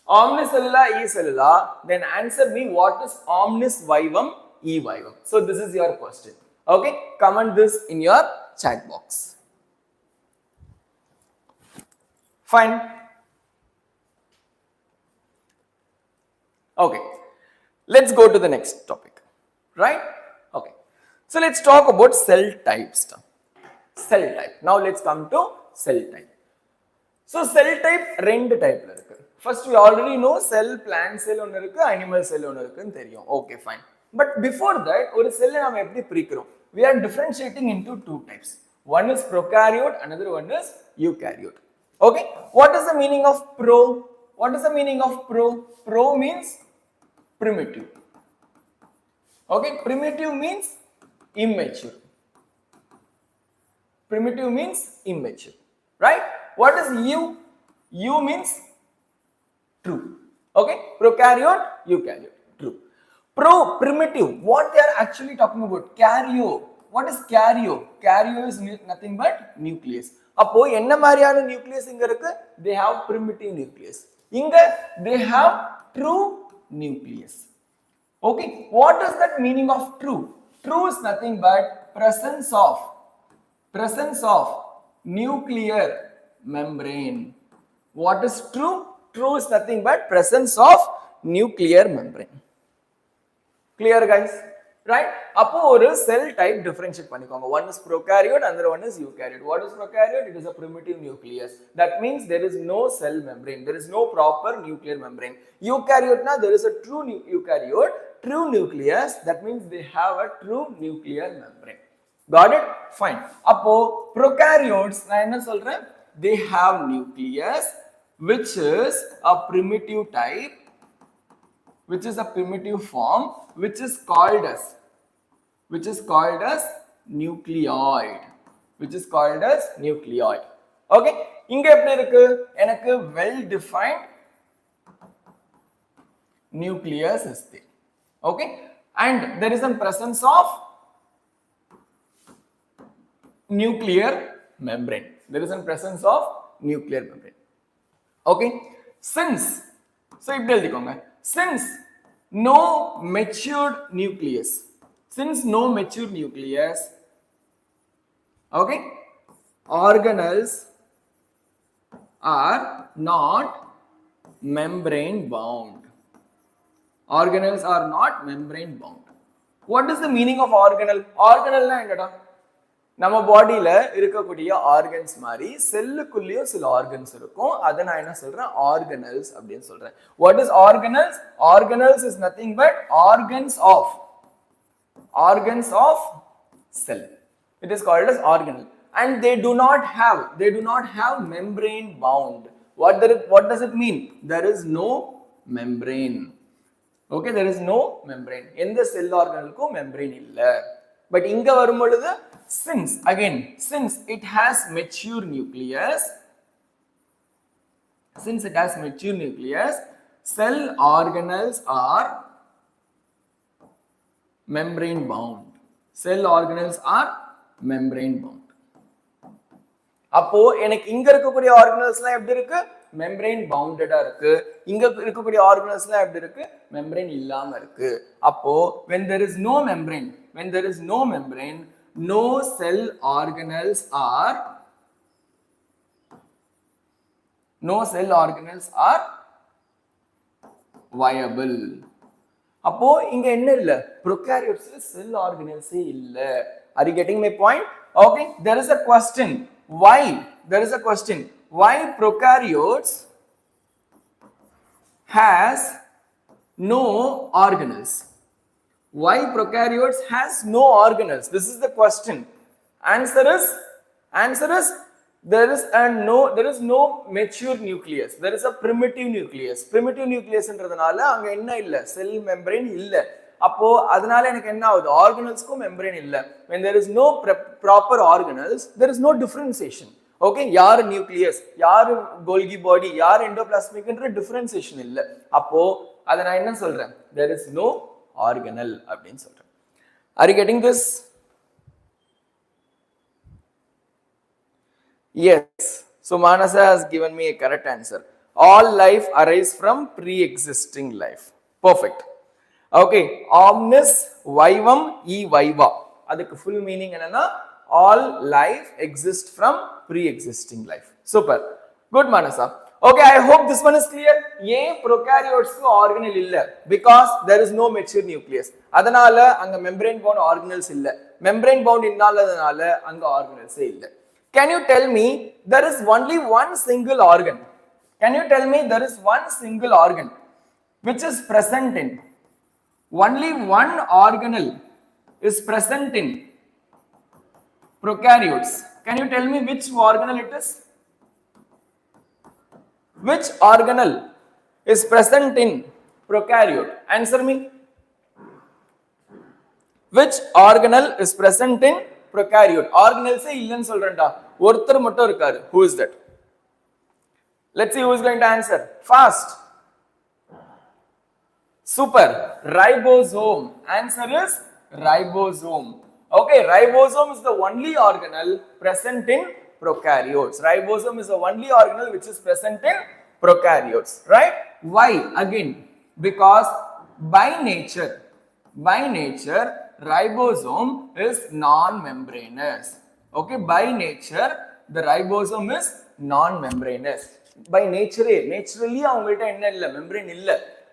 omnicellula e cellula, then answer me what is omnis vivum e vivum. So this is your question. Okay, comment this in your chat box. Fine. Okay, let's go to the next topic, right? Okay, so let's talk about cell types. Cell type. Now let's come to cell type. So cell type ரெண்டு டைப்ல இருக்கு. First we already know cell, plant cell ஒன்னு இருக்கு, animal cell ஒன்னு இருக்குன்னு தெரியும். Okay, fine. But before that ஒரு செல்லை நாம எப்படி பிரிக்கிறோம்? We are differentiating into two types. One is prokaryote, another one is eukaryote. Okay, what is the meaning of pro? What is the meaning of pro? Pro means primitive. Okay, primitive means immature. Primitive means immature, right? What is U? U means true. Okay, prokaryote, eukaryote, true. Pro, primitive, what they are actually talking about? Karyo. What is karyo? Karyo is nothing but nucleus. அப்போ என்ன மாதிரியான nucleus இங்க இருக்கு? They have primitive nucleus. இங்க they have true nucleus. Okay, what is that meaning of true? True is nothing but presence of nuclear membrane. What is true? True is nothing but presence of nuclear membrane. Clear guys? Right? அப்போ ஒரு cell type differentiate பண்ணிக்கோங்க. One is prokaryote, another one is eukaryote. What is prokaryote? It is a primitive nucleus. That means there is no cell membrane. There is no proper nuclear membrane. Eukaryote na there is a true eukaryote, true nucleus. That means they have a true nuclear membrane. Got it? Fine. அப்போ prokaryotes நான் என்ன சொல்றேன்? They have nucleus which is a primitive type, which is a primitive form, which is called as nucleoid. Which is called as nucleoid. Okay? இங்க எப்படி இருக்கு? எனக்கு well defined nucleus is there. Okay? And there is a presence of nuclear membrane. There is a presence of nuclear membrane. Okay, since no matured nucleus, okay, organelles are not membrane bound. Organelles are not membrane bound. What is the meaning of organelle? Organelle na engada நம்ம பாடியில இருக்கக்கூடிய organs மாதிரி செல்லுக்குள்ளேயும் சில organs இருக்கும். அதை நான் என்ன சொல்றேன்? ஆர்கனல்ஸ் அப்படின்னு சொல்றேன். What is organelles? Organelles is nothing but organs of cell. It is called as organelle and they do not have membrane bound. What does it mean? There is no membrane. Okay, there is no membrane. எந்த செல் ஆர்கனலுக்கும் membrane இல்ல. But இங்க வரும் பொழுது since it has mature nucleus, cell organelles are membrane bound. அப்போ எனக்கு இங்க இருக்கக்கூடிய ஆர்கனல்ஸ்லாம் எப்படி இருக்கு? மெம்பரேன் பவுண்டடா இருக்கு. இங்க இருக்கக்கூடிய ஆர்கனல்ஸ்லாம் எப்படி இருக்கு? மெம்பரேன் இல்லாம இருக்கு. அப்போ when there is no membrane, no cell organelles are viable. அப்போ இங்க என்ன இல்ல? prokaryotes cell organelles இல்ல. Are you getting my point? Okay, there is a question. Why prokaryotes has no organelles? Why prokaryotes has no organelles? This is the question. Answer is there is no mature nucleus. There is a primitive nucleus. Primitive nucleus என்றதனால அங்க என்ன இல்ல? Cell membrane இல்ல. அப்போ அதனால எனக்கு என்ன ஆகுது? ஆர்கனல்ஸ்க்கும் membrane இல்ல. when there is no proper organelles, there is no differentiation. Okay, யார் நியூக்ளியஸ், யார் கோல்கி பாடி, யார் எண்டோபிளாஸ்மிக் என்ற டிஃபரன்சியேஷன் இல்ல. அப்போ அத நான் என்ன சொல்றேன்? there is no organelle அப்படினு சொல்றேன். Are you getting this? Yes. So Manasa has given me a correct answer. All life arises from pre-existing life. Perfect. Okay. Omnis vivam e viva. Adukku full meaning enna all life exists from pre-existing life. Super. Good Manasa. Okay, I hope this one is clear. ஏன் prokaryotes organelle இல்ல? Because there is no mature nucleus. அதனால அங்க membrane bound organelles இல்ல. Membrane bound இல்லாததனால அங்க organelles இல்ல. Can you tell me there is only one single organ? Can you tell me there is one single organ which is present in? Only one organelle is present in prokaryotes. Can you tell me which organelle it is? Which organelle is present in prokaryote? Answer me. Which organelle is present in prokaryote? Organelles இல்லன்னு சொல்றேன்டா. ஒருத்தர் மட்டும் இருக்காரு. Who is that? Let's see who is going to answer. Fast. Super. Ribosome. Answer is ribosome. Okay, ribosome is the only organelle present in prokaryotes. Ribosome is the only organelle which is present in prokaryotes, right? Why? Again, because by nature, ribosome is non-membranous. Okay, by nature, the ribosome is non-membranous. By nature, naturally, அவங்கள்ட்ட என்ன இல்ல membrane இல்ல.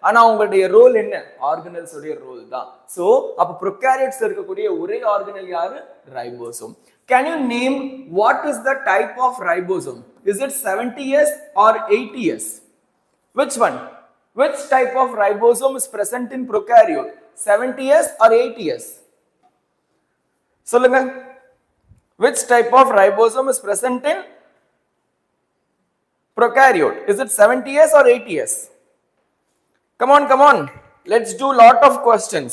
ஆனா அவங்களுடைய role என்ன? Organelles உடைய role தான். So அப்ப prokaryotes இருக்கக்கூடிய ஒரே ஆர்கனல் யாரு? Ribosome. Can you name what is the type of ribosome? Is it 70 years or 80 years? Which one? Which type of ribosome is present in prokaryote? 70 years or 80 years? சொல்லுங்க. Which type of ribosome is present in prokaryote? Is it 70 years or 80 years? Come on. Let's do lot of questions.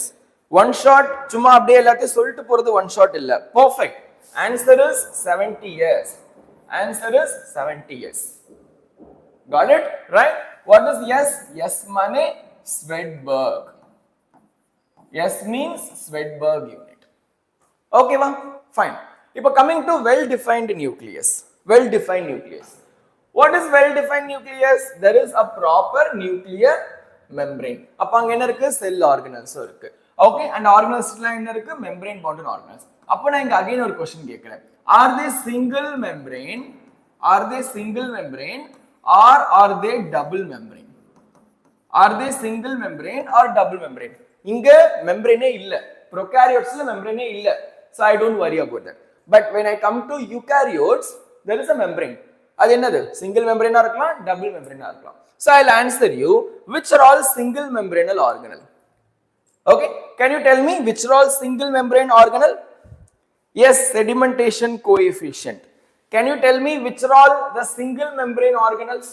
One shot, சும்மா அப்படியே எல்லாத்தையும் சொல்லிட்டு போறது one shot இல்ல. Perfect. Answer is 70 years. Answer is 70 years. Got it? Right? What is yes? Yes mane Swedberg. Yes means Swedberg unit. Okay, ma? Fine. Now coming to well-defined nucleus. Well-defined nucleus. What is well-defined nucleus? There is a proper nuclear membrane. அப்ப அங்க என்ன இருக்கு? செல் organelles இருக்கு. Okay, and organelles என்ன இருக்கு? membrane bound organelles. அப்ப நான் இங்க again ஒரு question கேக்குறேன். Are they single membrane? Are they single membrane or are they double membrane? Are they single membrane or double membrane? இங்க membrane இல்ல. Prokaryotesல membrane இல்ல. So I don't worry about that. But when I come to eukaryotes, there is a membrane. அது என்னது? Single membrane இருக்கலாம், double membrane இருக்கலாம். So I'll answer you, which are all single membranal organelle? Okay, can you tell me which are all single membrane organelle? Yes, sedimentation coefficient. Can you tell me which are all the single membrane organelles?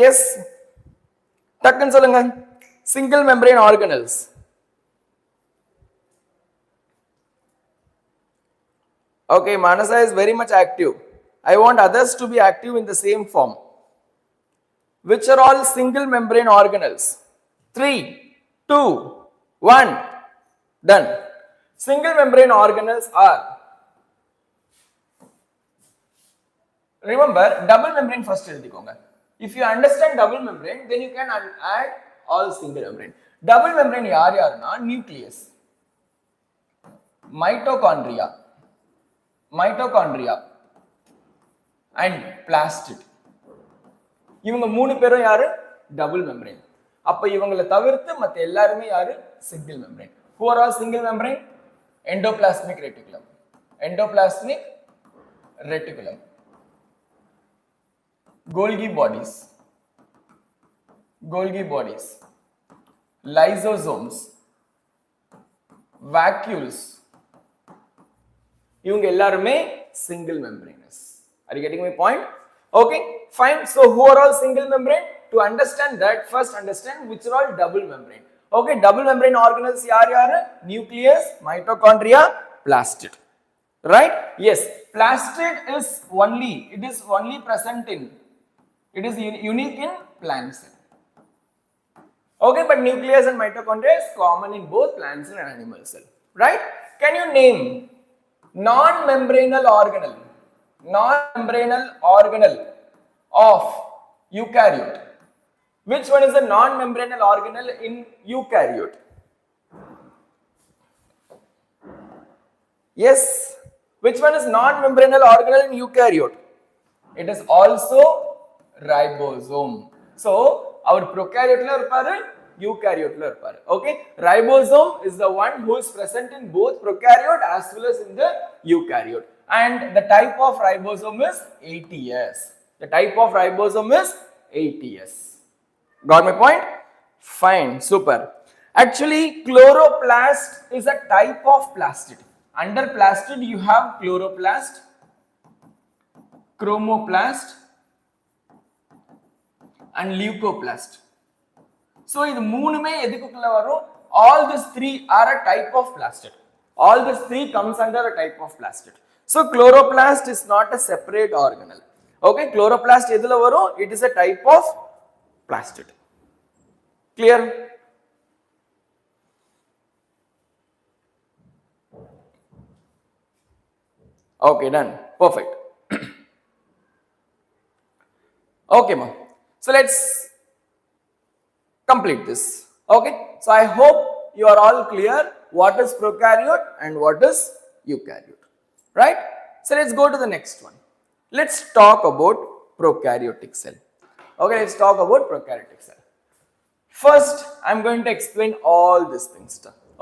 Yes, டக்குன்னு சொல்லுங்க. Single membrane organelles. Okay, Manasa is very much active. I want others to be active in the same form. Which are all single membrane organelles? 3, 2, 1. Done. Single membrane organelles are, remember, double membrane first எழுதிக்கோங்க. If you understand double membrane, then you can add all single membrane. Double membrane யார் யாருன்னா nucleus, mitochondria and plastid. இவங்க மூணு பேரும் யாரு? double membrane. அப்ப இவங்களை தவிர்த்து மத்த எல்லாருமே யாரு? single membrane. Who are all single membrane? Endoplasmic reticulum, Golgi bodies, lysosomes, vacuoles. இவங்க எல்லாருமே single membranous. Are you getting my point? Okay, fine. So who are all single membrane? To understand that, first understand which are all double membrane. Okay, double membrane organelles யார் யாரு? Nucleus, mitochondria, plastid. Right? Yes, plastid is only present in, it is unique in plant cell. Okay, but nucleus and mitochondria is common in both plants and animal cell. Right? Can you name non-membranal organelle of eukaryote. Which one is a non-membranal organelle in eukaryote? Yes, which one is non-membranal organelle in eukaryote? It is also ribosome. So our prokaryote la irparu, eukaryote la irparu. Okay, ribosome is the one who is present in both prokaryote as well as in the eukaryote, and the type of ribosome is ATS. The type of ribosome is ATS. Got my point? Fine, super. Actually, chloroplast is a type of plastid. Under plastid you have chloroplast, chromoplast and leucoplast. So இது மூணுமே எதுக்குள்ள வரும்? All these three are a type of plastid. All these three comes under a type of plastid. So chloroplast is not a separate organelle. Okay, chloroplast எதுல வரும்? It is a type of plastid. Clear? Okay, done. Perfect. Okay, ma. So let's complete this. Okay. So I hope you are all clear what is prokaryote and what is eukaryote. Right? So let's go to the next one. Let's talk about prokaryotic cell. Okay, let's talk about prokaryotic cell. First, I'm going to explain all these things.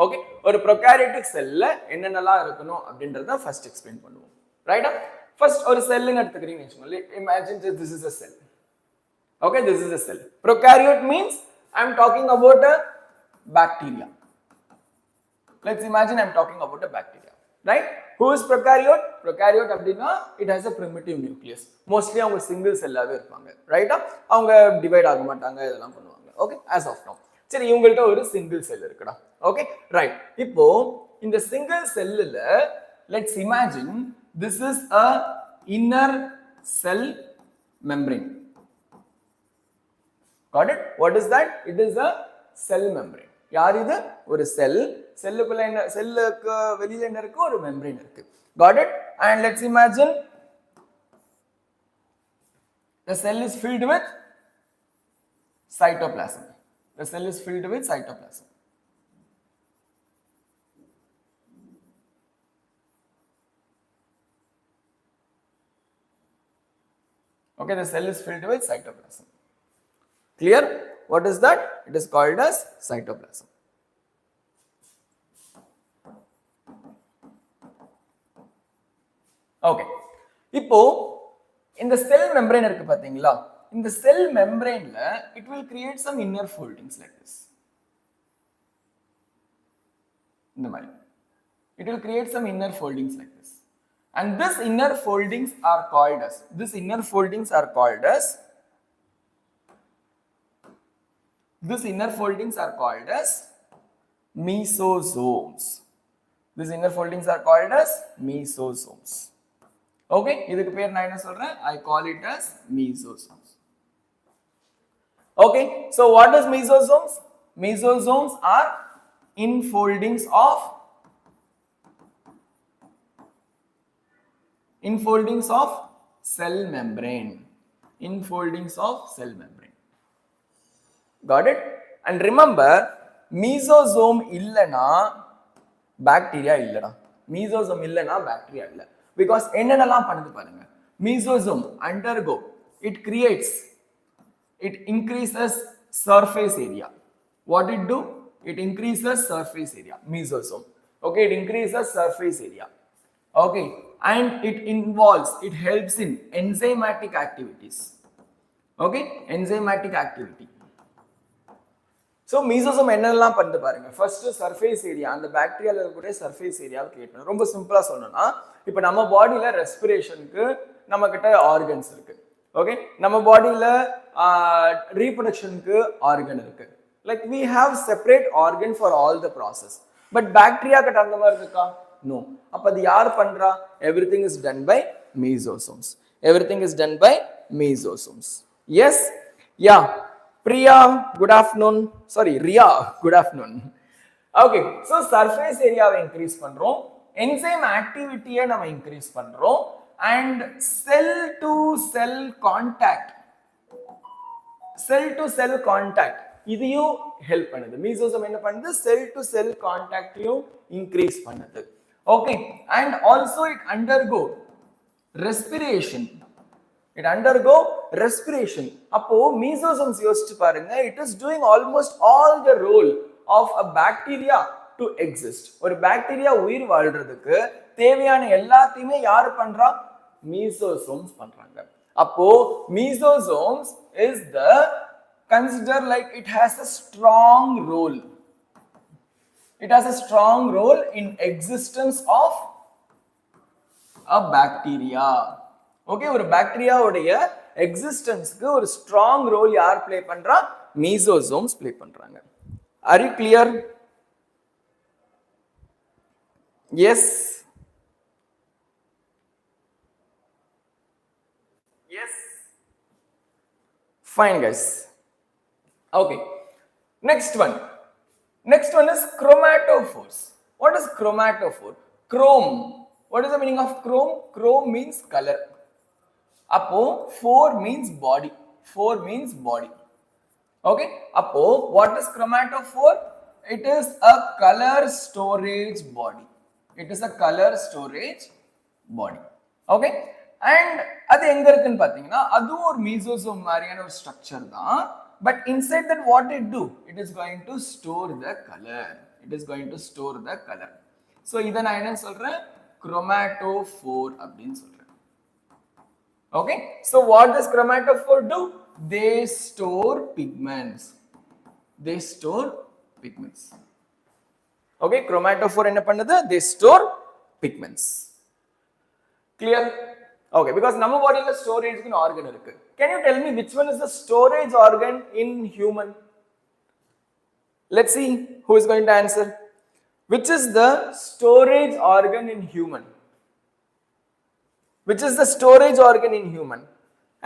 Okay, ஒரு prokaryotic cell ல என்னென்னலாம் இருக்கணும் அப்படின்றத first explain பண்ணுவோம். Right? First ஒரு செல்லுன்னு எடுத்துக்கிறீங்கன்னு வெச்சுக்கோங்க. Imagine this is a cell. Okay, this is a cell. Prokaryote means I'm talking about a bacteria. Let's imagine I'm talking about a bacteria. Right? Who is prokaryote? Prokaryote அப்படினா it has a primitive nucleus. Mostly அவங்க single cell-ஆவே இருப்பாங்க. Right? அவங்க divide ஆக மாட்டாங்க, இதெல்லாம் பண்ணுவாங்க. Okay, as of now. சரி, இவங்கள்ட்ட ஒரு single cell இருக்குடா. Okay, right. இப்போ இந்த single cell-ல let's imagine this is a inner cell membrane. Got it? What is that? It is a cell membrane. யார் இது? ஒரு செல். செல்லுக்குள்ள என்ன, செல்லுக்கு வெளியில என்ன இருக்கு? ஒரு மெம்பரேன் இருக்கு. Got it? And let's imagine the cell is filled with cytoplasm. The cell is filled with cytoplasm. Okay, the cell is filled with cytoplasm. Clear? What is that? It is called as cytoplasm. Okay. இப்போ இந்த cell membrane இருக்கு பாத்தீங்களா? இந்த cell membraneல it will create some inner foldings like this. இந்த மாதிரி. It will create some inner foldings like this. And this inner foldings are called as mesosomes. These inner foldings are called as mesosomes. Okay, இதுக்கு பேர் நான் என்ன சொல்றேன்? I call it as mesosomes. Okay, so what is mesosomes? Mesosomes are infoldings of cell membrane. Got it? And remember, mesosome illana bacteria illada. Mesosome illana bacteria illa. Because என்னென்னலாம் பண்ணுது பாருங்க. Mesosome undergo, it increases surface area. What it do? It increases surface area. Mesosome. Okay, it increases surface area. Okay, and it helps in enzymatic activities. Okay, enzymatic activity. So mesosome என்னெல்லாம் பண்ணுது பாருங்க. First surface area, அந்த பாக்டீரியால இருக்கக்கூடிய surface area create பண்ணும். ரொம்ப சிம்பிளா சொல்லணும்னா, இப்போ நம்ம பாடியில ரெஸ்பிரேஷனுக்கு நம்ம கிட்ட ஆர்கன்ஸ் இருக்கு. ஓகே, நம்ம பாடியில ரீப்ரொடக்ஷனுக்கு ஆர்கன் இருக்கு. Like we have separate organ for all the process. But bacteria கிட்ட அந்த மாதிரி இருக்கா? No. அப்ப அது யார் பண்றா? Everything is done by mesosomes. Yes? Yeah. Priya, good afternoon. Sorry, Ria, good afternoon. Okay, so surface area increase பண்றோம். enzyme activity நம்ம increase பண்றோம் and cell to cell contact இதையும் ஹெல்ப் பண்ணுது. மீசோசோம் என்ன பண்ணுது? செல் டு செல் கான்டாக்டையும் இன்க்ரீஸ் பண்ணுது. Okay, and also it undergo respiration. அப்போ மீசோசோம்ஸ் யோசிச்சு பாருங்க, it is doing almost all the role of a bacteria to exist. ஒரு பாக்டீரியா உயிர் வாழ்றதுக்கு தேவையான எல்லாத்தையுமே யார் பண்றா? மீசோசோம்ஸ் பண்றாங்க. அப்போ மீசோசோம்ஸ் is the consider like it has a strong role. It has a strong role in existence of a bacteria. Okay, ஒரு பாக்டீரியா உடைய எக்ஸிஸ்டன்ஸ்க்கு ஒரு ஸ்ட்ராங் ரோல் யார் ப்ளே பண்றா? மீசோசோம்ஸ் ப்ளே பண்றாங்க. Are you clear? Yes. Fine, guys. Okay. Next one is chromatophores. What is chromatophore? Chrome. What is the meaning of chrome? Chrome means color. Appo phore means body. Okay. Appo what is chromatophore? It is a color storage body. Okay. And அது எங்க இருக்குன்னு பாத்தீங்கன்னா அதுவும் ஒரு மீசோசோம் மாதிரியான ஒரு structure தான். But inside that what it do? It is going to store the color. So இத நான் என்ன சொல்றேன்? Chromatophore அப்படின்னு சொல்றேன். Okay, so what does chromatophore do? They store pigments. Okay, chromatophore என்ன பண்ணுது? They store pigments. Clear? Okay, because நம்ம பாடியில ஸ்டோரேஜ்க்கு ஒரு ஆர்கன் இருக்கு. Can you tell me which one is the storage organ in human? Let's see who is going to answer. Which is the storage organ in human?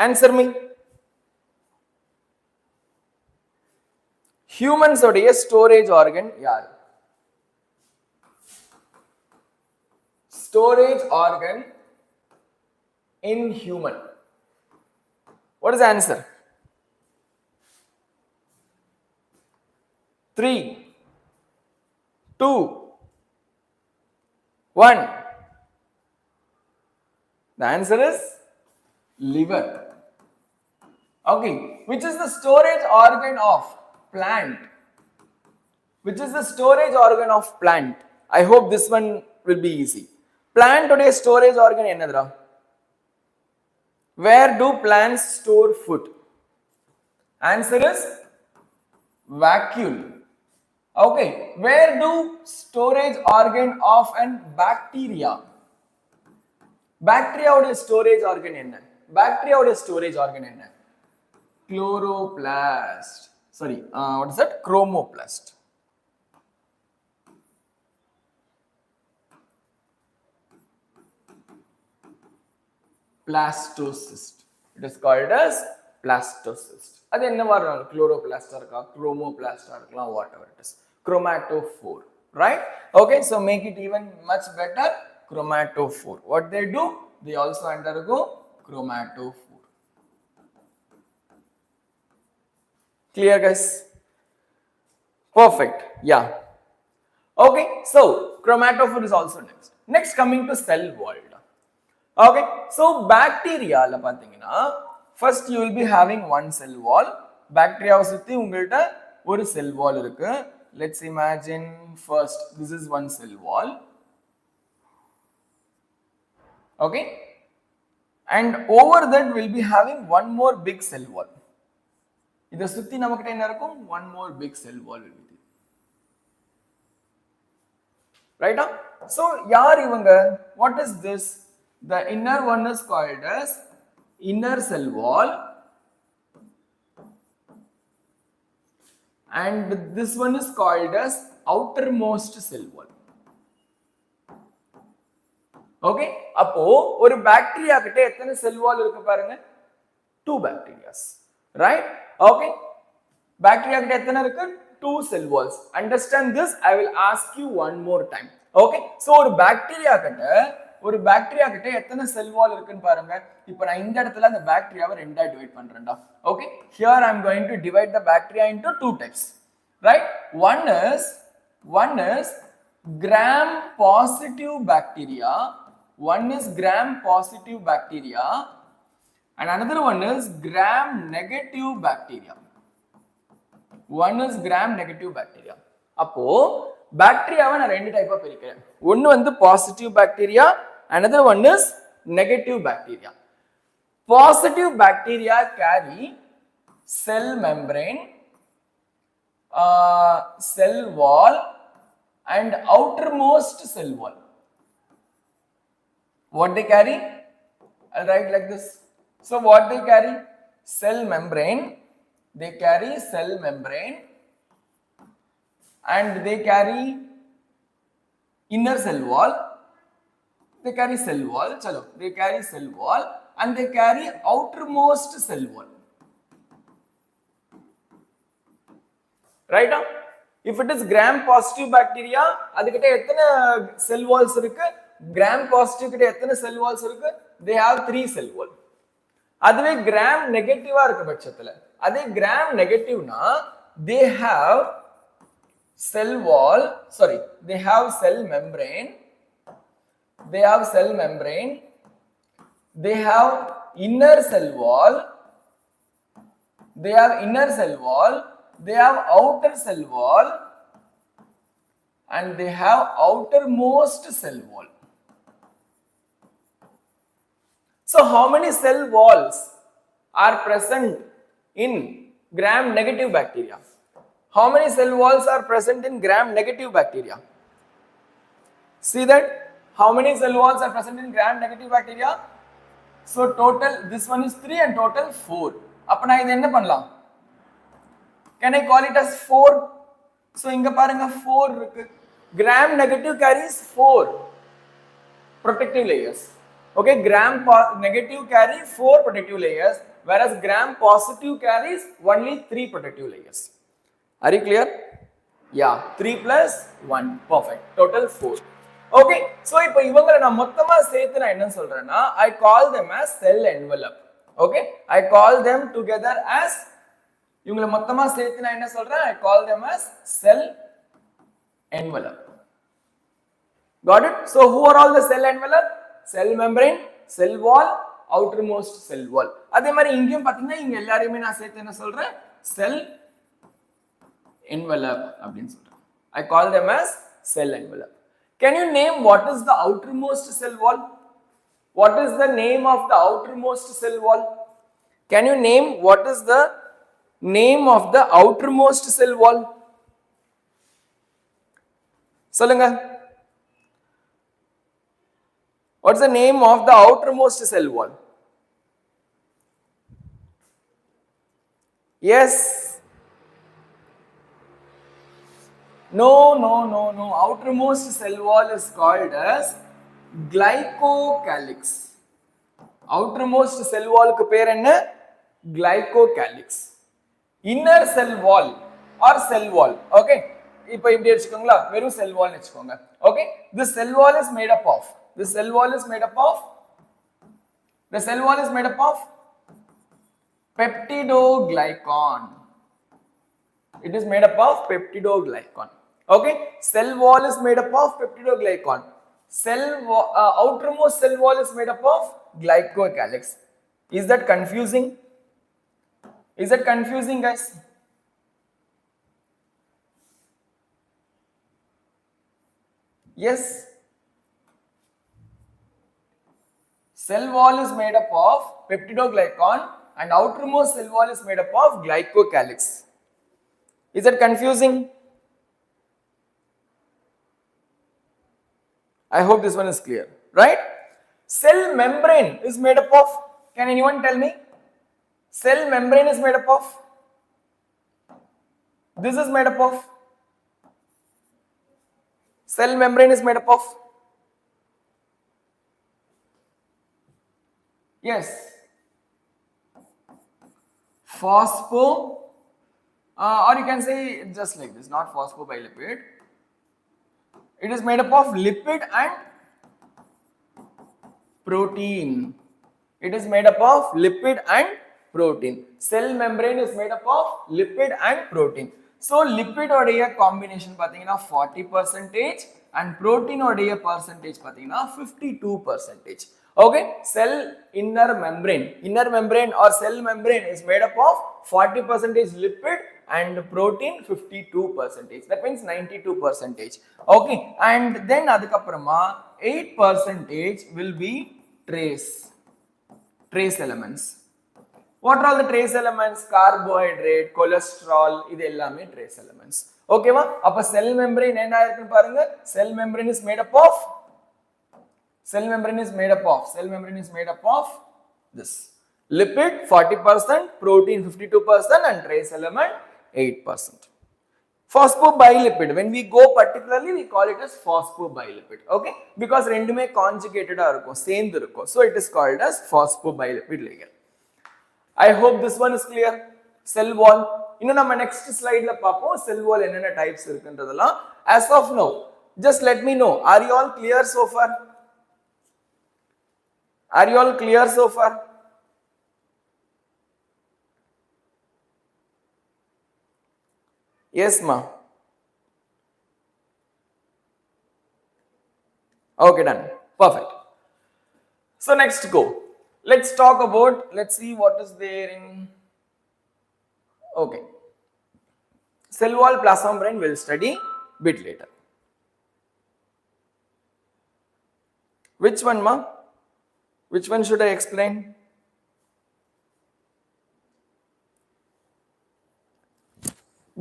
Answer me. Humans உடைய storage organ யார்? Storage organ in human. What is the answer? 3, 2, 1. The answer is liver. Okay, which is the storage organ of plant? I hope this one will be easy. Plant உடைய storage organ என்னதுடா? Where do plants store food? Answer is vacuole. Okay, where do storage organ of an bacteria? Bacteria உடைய storage organ என்ன? Chloroplast. Sorry, what is that? Chromoplast. Blastocyst. It is called as blastocyst. அது என்ன மாதிரி chloroplast இருக்கா, chromoplast இருக்கலாம், whatever it is. Chromatophore, right? Okay, so make it even much better. Chromatophore. What they do? They also undergo chromatophore. Clear, guys? Perfect. Yeah. Okay, so chromatophore is also next. Next, coming to cell wall. Okay, so bacteria la pathina, first you will be having one cell wall. Bacteria sutti ungalta oru cell wall irukku. Let's imagine first this is one cell wall. Okay, and over that we'll be having one more big cell wall. Idha sutti namakku enna irukum? One more big cell wall will be there. Right? So yaar ivanga? What is this? The inner one is called as inner cell wall and this one is called as outermost cell wall. Okay, appo oru bacteria kitta ethana cell wall irukku parunga? 2 bacteria, right? Okay, bacteria kitta ethana irukku? 2 cell walls. Understand this? I will ask you one more time. Okay so ஒரு bacteria கிட்ட எத்தனை செல் வால் இருக்குன்னு பாருங்க. இப்போ நான் இந்த இடத்துல அந்த பாக்டீரியாவை ரெண்டா டிவைட் பண்றேன்டா. Okay here I am going to divide the bacteria into two types, right? One is gram positive bacteria, one is gram positive bacteria and another one is gram negative bacteria. One is gram negative bacteria. அப்போ பாக்டீரியாவை நான் ரெண்டு டைப்பா பிரிக்கிறேன். ஒன்னு வந்து positive bacteria, another one is negative bacteria. Positive bacteria carry cell membrane, cell wall and outermost cell wall. What they carry? I'll write like this. So what they carry? Cell membrane. They carry cell membrane and they carry inner cell wall. They carry cell wall. Chalo, they carry cell wall and they carry outermost cell wall. Right now? If it is gram positive bacteria, அதுகிட்ட எத்தனை cell walls இருக்கு? Gram positive கிட்ட எத்தனை cell walls இருக்கு? They have 3 cell wall. அதுவே gram negative-ஆ இருக்க பட்சத்துல, அதே gram negative-னா they have cell wall, they have cell membrane, they have inner cell wall, they have outer cell wall and they have outermost cell wall. So how many cell walls are present in gram negative bacteria? How many cell walls are present in gram negative bacteria? See that? How many cell walls are present in gram negative bacteria? So total, this one is 3 and total 4. அப்ப நான் இது என்ன பண்ணலாம்? Can I call it as 4? So இங்க பாருங்க 4 இருக்கு. Gram negative carries 4 protective layers. Okay, gram negative carry 4 protective layers, whereas gram positive carries only 3 protective layers. Are you clear? Yeah, 3 plus 1. Perfect. Total 4. Okay, so இப்போ இவங்களை நான் மொத்தமா சேர்த்து நான் என்ன சொல்றேன்னா, I call them as cell envelope. Okay, I call them together as, இவங்களை மொத்தமா சேர்த்து நான் என்ன சொல்றேன், I call them as cell envelope. Got it? So who are all the cell envelope? Cell membrane, cell wall, outermost cell wall. அதே மாதிரி இங்கேயும் பாத்தீங்கன்னா இங்க எல்லாரையுமே நான் சேர்த்து என்ன சொல்றேன், cell envelope அப்படின்னு சொல்றேன். I call them as cell envelope. Can you name what is the outermost cell wall? What is the name of the outermost cell wall? Can you name what is the name of the outermost cell wall? சொல்லுங்க. What's the name of the outermost cell wall? Yes. No. Outermost cell wall is called as glycocalyx. Outermost cell wall க்கு பேர் என்ன? Glycocalyx. Inner cell wall or cell wall. Okay. இப்போ இப்படி வெச்சுக்கோங்களா, வெறும் cell wall வெச்சுக்கோங்க. Okay. This cell wall is made up of peptidoglycan. It is made up of peptidoglycan. Okay, cell wall is made up of peptidoglycan. Outermost cell wall is made up of glycocalyx. Is that confusing? Guys? Yes. Cell wall is made up of peptidoglycan and outermost cell wall is made up of glycocalyx. Is that confusing? I hope this one is clear, right? Cell membrane is made up of, can anyone tell me? Cell membrane is made up of, this is made up of, cell membrane is made up of, yes, phospho, or you can say just like this, not phosphobilipid, It is made up of lipid and protein. It is made up of lipid and protein. Cell membrane is made up of lipid and protein. So lipid உடைய combination பாத்தீங்கன்னா 40% and protein உடைய percentage பாத்தீங்கன்னா 52%. Okay, cell inner membrane or cell membrane is made up of 40% lipid and protein 52%. That means 92%. Okay, and then adukapparama 8% will be trace elements. What are all the trace elements? Carbohydrate, cholesterol, இது எல்லாமே trace elements. Okay va? அப்ப cell membrane என்ன இருக்குன்னு பாருங்க. Cell membrane is made up of this. Lipid 40%, protein 52% and trace element 8%. Phosphobilipid, when we go particularly we call it as phosphobilipid. Okay, because rendume conjugated ah irukum, சேர்ந்து இருக்கும். So it is called as phosphobilipid layer. I hope this one is clear. Cell wall, இன்னும் நம்ம next slide ல பாப்போம் cell wall என்னென்ன types இருக்குன்றதெல்லாம். As of now, just let me know, are you all clear so far? Are you all clear so far? Yes ma. Okay, done. Perfect. So next go. Let's talk about, let's see what is there in, okay, cell wall plasma membrane we'll study bit later. Which one ma? Which one should I explain?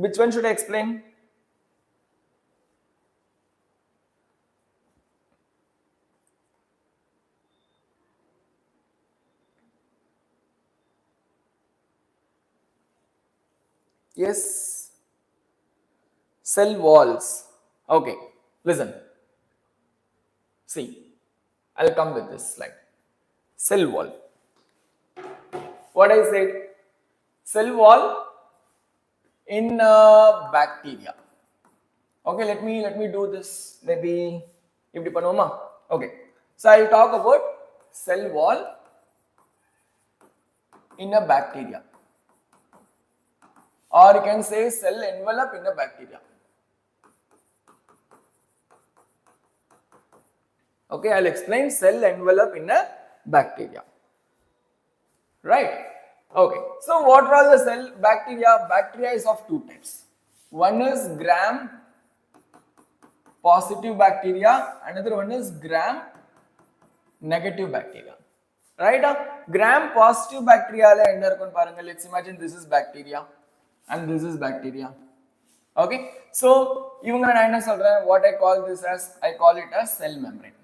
Which one should I explain? Yes, cell walls. Okay, listen. See, I'll come with this slide. Cell wall. What I said? Cell wall in bacteria. Okay, let me do this. Maybe இப்படி பண்ணுவோமா? Okay, so I'll talk about cell wall in a bacteria, or you can say cell envelope in a bacteria. Okay, I'll explain cell envelope in a bacteria. Right? Okay, so what are all the cell bacteria? Bacteria is of two types. One is gram positive bacteria, another one is gram negative bacteria. Right? Gram positive bacteria la enna irukku parunga. Let's imagine this is bacteria and this is bacteria. Okay, so ivanga na enna solren, what I call this as, I call it as cell membrane.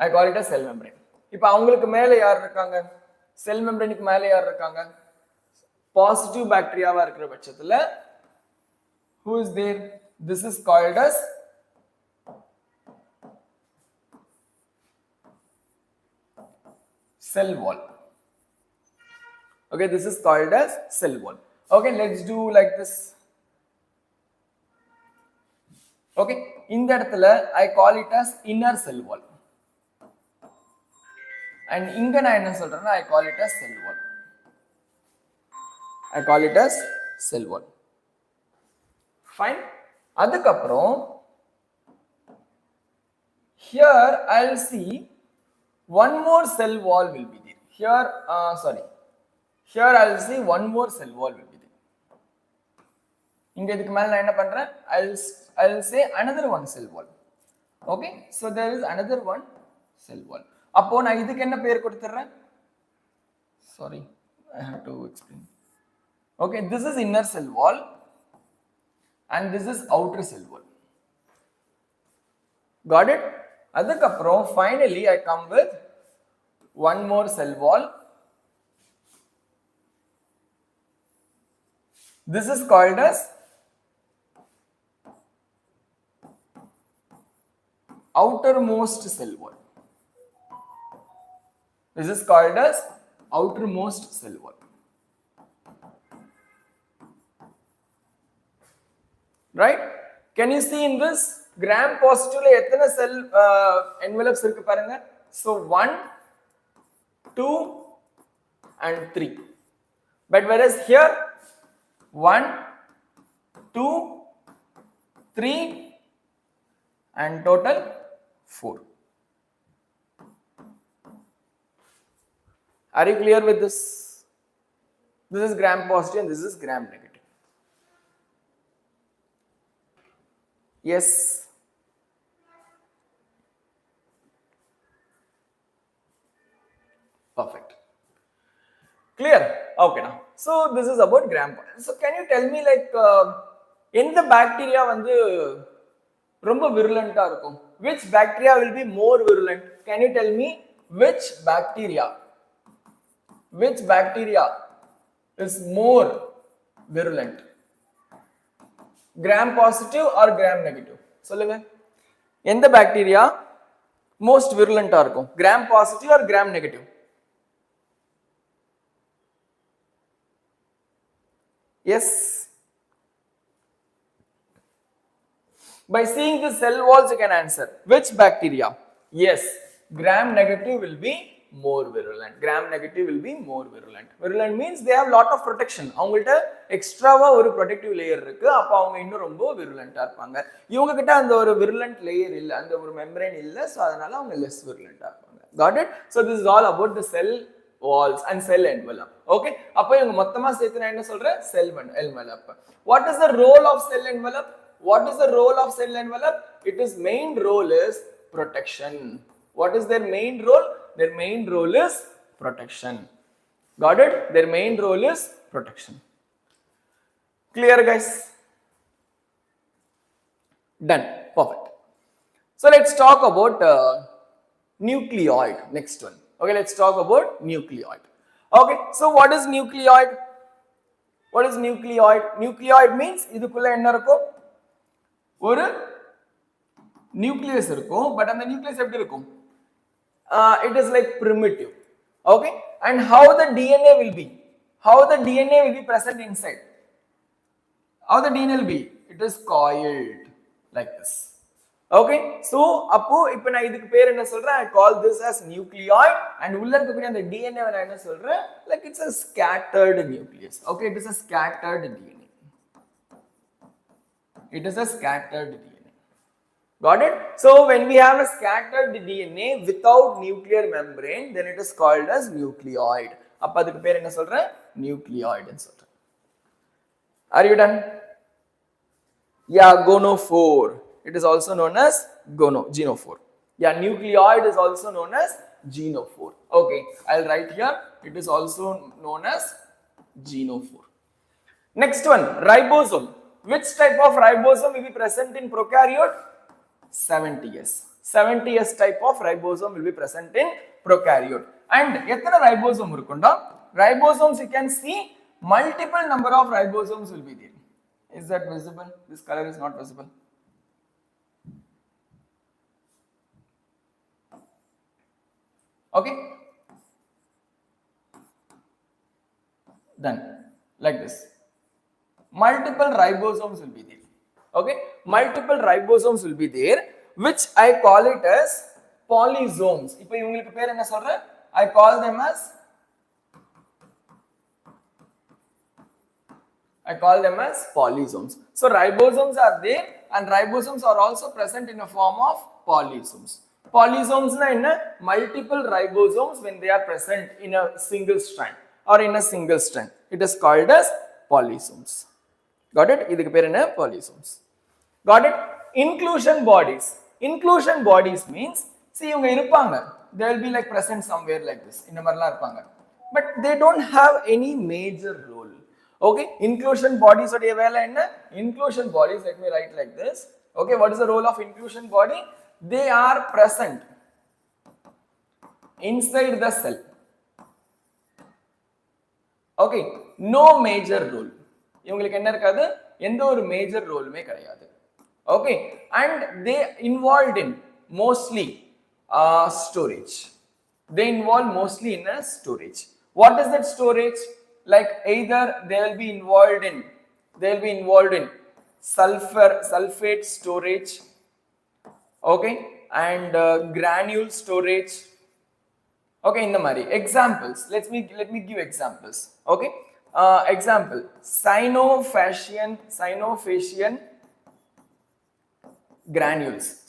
I call it as cell membrane. இப்போ அவங்களுக்கு மேல யார் இருக்காங்க? செல் மெம்பரேனுக்கு மேல யார் இருக்காங்க? Positive பாக்டீரியாவா இருக்கிற பட்சத்துல who is there? This is called as cell wall. Okay, this is called as cell wall. Okay, let's do like this. Okay, இந்த இடத்துல I call it as inner cell wall. And இங்க நான் என்ன சொல்றேன்னா I call it as cell wall. I call it as cell wall. Fine. அதுக்கப்புறம் here I'll see one more cell wall will be there. Here I'll see one more cell wall will be there. இங்க இதுக்கு மேல நான் என்ன பண்றேன்? I'll say another one cell wall. Okay, so there is another one cell wall. அப்போ நான் இதுக்கு என்ன பேர் கொடுத்துறேன்? Sorry, I have to explain. Okay, this is inner cell wall and this is outer cell wall. Got it? அதுக்கப்புறம் finally I come with one more cell wall. This is called as outermost cell wall. This is called as outermost cell wall. Right? Can you see in this gram positive la எத்தனை cell envelopes இருக்கு பாருங்க. So 1, 2 and 3. But whereas here 1, 2, 3 and total 4. Are you clear with this? This is gram positive and this is gram negative. Yes. Perfect. Clear? Okay now. So this is about gram positive. So can you tell me like எந்த bacteria வந்து ரொம்ப virulent இருக்கும்? Which bacteria will be more virulent? Can you tell me which bacteria is more virulent? Gram positive or gram negative? சொல்லுங்க. எந்த bacteria most virulent இருக்கும்? Gram positive or gram negative? Yes. By seeing the cell walls you can answer. Which bacteria? Yes. Gram negative will be more virulent. Gram negative will be more virulent. Virulent means they have lot of protection. அவங்கள்ட்ட எக்ஸ்ட்ராவா ஒரு protective layer இருக்கு. அப்ப அவங்க இன்னும் ரொம்ப virulent-ஆ இருப்பாங்க. இவங்க கிட்ட அந்த ஒரு virulent layer இல்ல, அந்த ஒரு membrane இல்ல, so அதனால அவங்க less virulent-ஆ இருப்பாங்க. Got it? So this is all about the cell walls and cell envelope. Okay? அப்ப இவங்க மொத்தமா சேர்த்து நான் என்ன சொல்றேன்? Cell envelope. What is the role of cell envelope? What is the role of cell envelope? Its main role is protection. What is their main role? Their main role is protection. Got it? Their main role is protection. Clear, guys? Done. Perfect. So let's talk about nucleoid. Next one. Okay, let's talk about nucleoid. Okay, so what is nucleoid? What is nucleoid? Nucleoid means இதுக்குள்ள என்ன இருக்கும்? ஒரு nucleus இருக்கும், but அந்த nucleus எப்படி இருக்கும்? It is like primitive. Okay, and how the DNA will be? How the DNA will be present inside? How the DNA will be? It is coiled like this. Okay, so அப்போ இப்போ நான் இதுக்கு பேர் என்ன சொல்றேன்? I call this as nucleoid, and உள்ள இருக்கக்கூடிய அந்த DNA நான் என்ன சொல்றேன்? Like it's a scattered nucleus. Okay, it is a scattered DNA. It is a scattered DNA. Got it? So when we have a scattered DNA without nuclear membrane, then it is called as nucleoid. அப்ப அதுக்கு பேர் என்ன சொல்றேன்? Nucleoid ன்னு சொல்றேன். Are you done? Yeah, gonophore. It is also known as genophore. Yeah, nucleoid is also known as genophore. Okay, I'll write here. It is also known as genophore. Next one, ribosome. Which type of ribosome will be present in prokaryote? 70S. 70S type of ribosome will be present in prokaryote. And எத்தனை ribosome இருக்கும்டா? Ribosomes you can see multiple number of ribosomes will be there. Is that visible? This color is not visible. Okay, done. Like this, multiple ribosomes will be there. Okay, multiple ribosomes will be there, which I call it as polysomes. இப்போ இவங்களுக்கு பேர் என்ன சொல்றேன்? I call them as polysomes. So ribosomes are there, and ribosomes are also present in a form of polysomes. Polysomes na enna? Multiple ribosomes when they are present in a single strand or in a single strand. It is called as polysomes. Got it? Idhukku per enna? Polysomes. Got it? Inclusion bodies. Inclusion bodies means, see ivanga irupanga, they will be like present somewhere like this, indha marala irupanga, but they don't have any major role. Okay, inclusion bodies oda vela enna? Inclusion bodies, let me write like this. Okay, what is the role of inclusion body? They are present inside the cell. Okay, no major role. இவங்களுக்கு என்ன இருக்காது? எந்த ஒரு major ரோலுமே கிடையாது. Okay, and they involved in mostly storage. They involve mostly in a storage. What is that storage? Like either they will be involved in sulfate storage, okay, and granule storage. Okay, in the mari examples, let me give examples. Okay, example, Cyanophacian granules.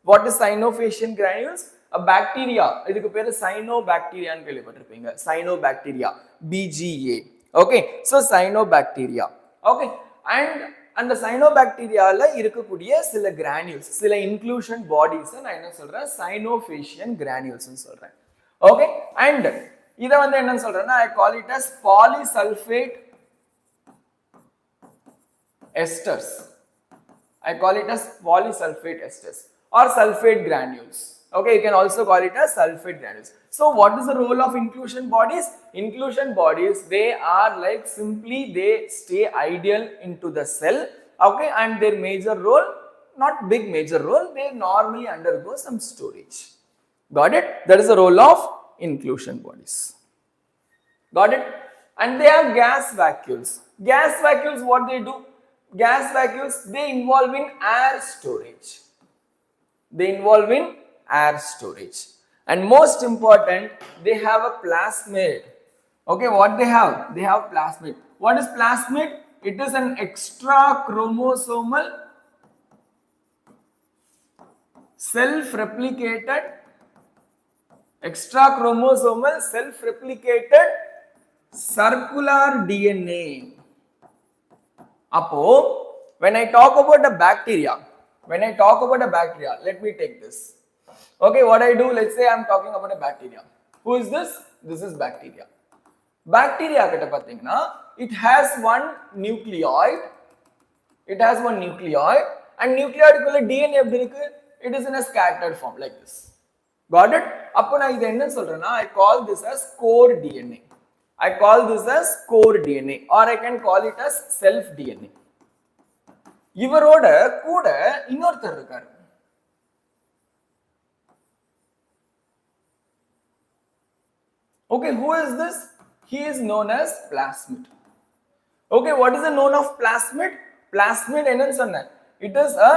What is Cyanophacian granules? A bacteria, idukku peru cyanobacteria nu kelipattirupinga. Cyanobacteria, BGA. Okay, so cyanobacteria. Okay, and the cyanobacteria la irukkudiya sila granules, sila inclusion bodies na enna solren, Cyanophacian granules nu solren. Okay, and இத வந்து என்ன சொல்றேன்னா, I call it as polysulfate esters. I call it as polysulfate esters or sulfate granules. Okay, you can also call it as sulfate granules. So what is the role of inclusion bodies? Inclusion bodies, they are like simply they stay ideal into the cell. Okay, and their major role, not big major role, they normally undergo some storage. Got it? That is the role of inclusion bodies. Got it? And they are gas vacuoles. Gas vacuoles, what they do? Gas vacuoles, they involve in air storage. And most important, they have a plasmid. Okay, what they have? They have plasmid. What is plasmid? It is an extra chromosomal self-replicated circular DNA. Apo, when I talk about a bacteria, let me take this. Okay, what I do, let's say I am talking about a bacteria. Who is this? This is bacteria. Bacteria kitta pathina, it has one nucleoid, and nucleoid kulla DNA eppadi irukku? It is in a scattered form like this. Got it? Appo na idu enna solrena, I call this as core DNA. Or I can call it as self DNA. இவரோட கூட இன்னொருத்தர் இருக்காரு. Okay, who is this? He is known as plasmid. Okay, what is the known of plasmid? Plasmid enna sonna, it is a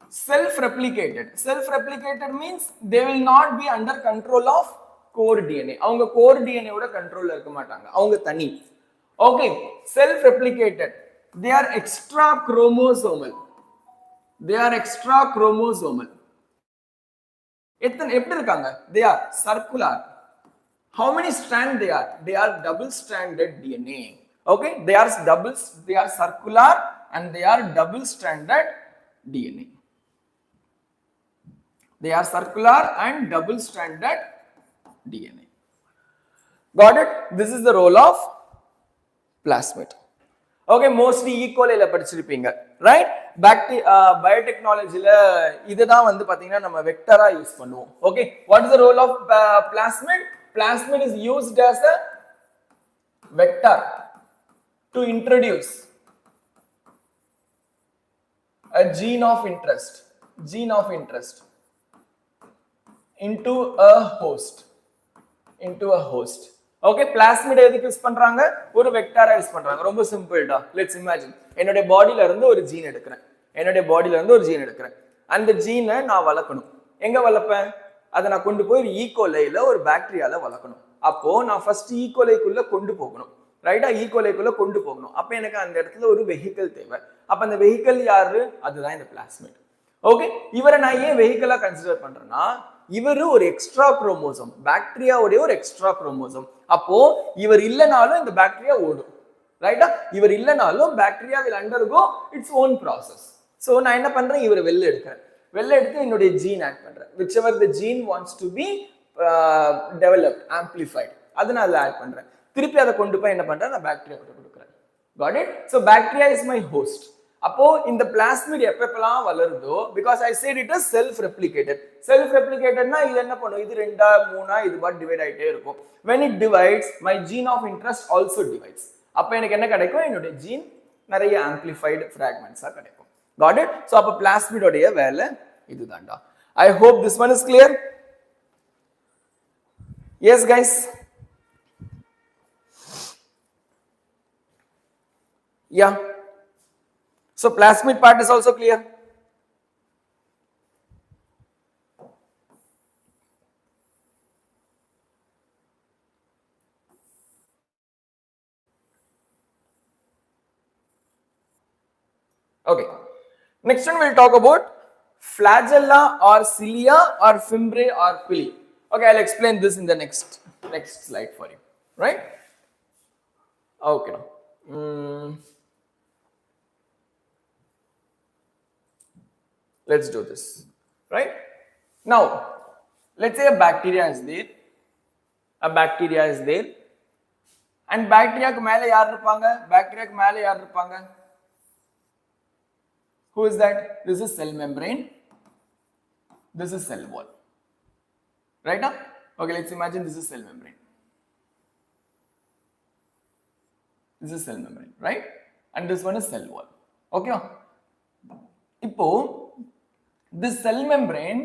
self-replicated. Self-replicated means they will not be under control of core DNA. அவங்க core DNA ஓட கண்ட்ரோல்ல இருக்க மாட்டாங்க, அவங்க தனி. Okay, self-replicated. They are extra chromosomal. எப்படி இருக்காங்க? They are circular. How many strand they are? They are double-stranded DNA. Okay, they are circular and they are double-stranded DNA. Got it? This is the role of plasmid. Okay, mostly E. coli la படிச்சிருப்பீங்க, right? Biotechnology la இதுதான் வந்து பாத்தீங்கன்னா நம்ம வெக்டரா use பண்ணுவோம். Okay, what is the role of plasmid? Plasmid is used as a vector to introduce a gene of interest into a host. Okay, plasmid எதுக்கு use பண்றாங்க? ஒரு வெக்டரா use பண்றாங்க. ரொம்ப சிம்பிள்டா. லெட்ஸ் இமேஜின், என்னோட பாடியில இருந்து ஒரு ஜீன் எடுக்கிறேன். அந்த ஜீனை நான் வளர்க்கணும். எங்க வளர்ப்பேன்? அதை நான் கொண்டு போய் ஈகோலைல ஒரு பாக்டீரியால வளர்க்கணும். அப்போ நான் ஃபர்ஸ்ட் ஈகோலைக்குள்ள கொண்டு போகணும், ரைட்டா? ஈகோலைக்குள்ள கொண்டு போகணும். அப்ப எனக்கு அந்த இடத்துல ஒரு வெஹிக்கிள் தேவை. அப்ப அந்த வெஹிக்கிள் யாரு? அதுதான் இந்த பிளாஸ்மிட். ஓகே, இவரை நான் ஏன் வெஹிக்கிளா கன்சிடர் பண்றேன்னா, இவரு ஒரு எக்ஸ்ட்ரா குரோமோசோம், பாக்டீரியாவுடைய ஒரு எக்ஸ்ட்ரா குரோமோசோம். அப்போ இவர் இல்லைனாலும் இந்த பாக்டீரியா ஓடும், ரைட்டா? இவர் இல்லைனாலும் bacteria will undergo its own process. So நான் என்ன பண்றேன்? இவரை வெளில எடுத்து என்னுடைய ஜீன் ஆட் பண்றேன். whichever the gene wants to be developed, amplified, அதை நான் அதில் ஆட் பண்றேன். திருப்பி அதை கொண்டு போய் என்ன பண்றேன்? நான் பாக்டீரியா கிட்ட கொடுக்குறேன். Got it? So bacteria is my host. அப்போ இந்த பிளாஸ்மிட் எப்பப்பெல்லாம் வளருதோ, because I said it is self-replicated. Self-replicatedனா இது என்ன பண்ணும்? இது 2 3 இது பாட் டிவைட் ஆயிட்டே இருக்கும். When it divides, my gene of interest also divides. அப்ப எனக்கு என்ன கிடைக்கும்? என்னோட ஜீன் நிறைய amplified fragments-ஆ கிடைக்கும். Got it? So அப்ப பிளாஸ்மிட் உடைய வேலை இதுதான்டா. I hope this one is clear. Yes guys. Yeah. So plasmid part is also clear. Okay. Next one we'll talk about flagella or cilia or fimbriae or pili. Okay, I'll explain this in the next slide for you. Right? Okay. Let's do this. Right? Now, let's say a bacteria is there. And bacteria ku மேல யார் இருப்பாங்க? Bacteria ku மேல யார் இருப்பாங்க? Who is that? This is cell membrane. This is cell wall. Right now? Okay, let's imagine this is cell membrane. This is cell membrane, right? And this one is cell wall. Okay? Ipo, this cell membrane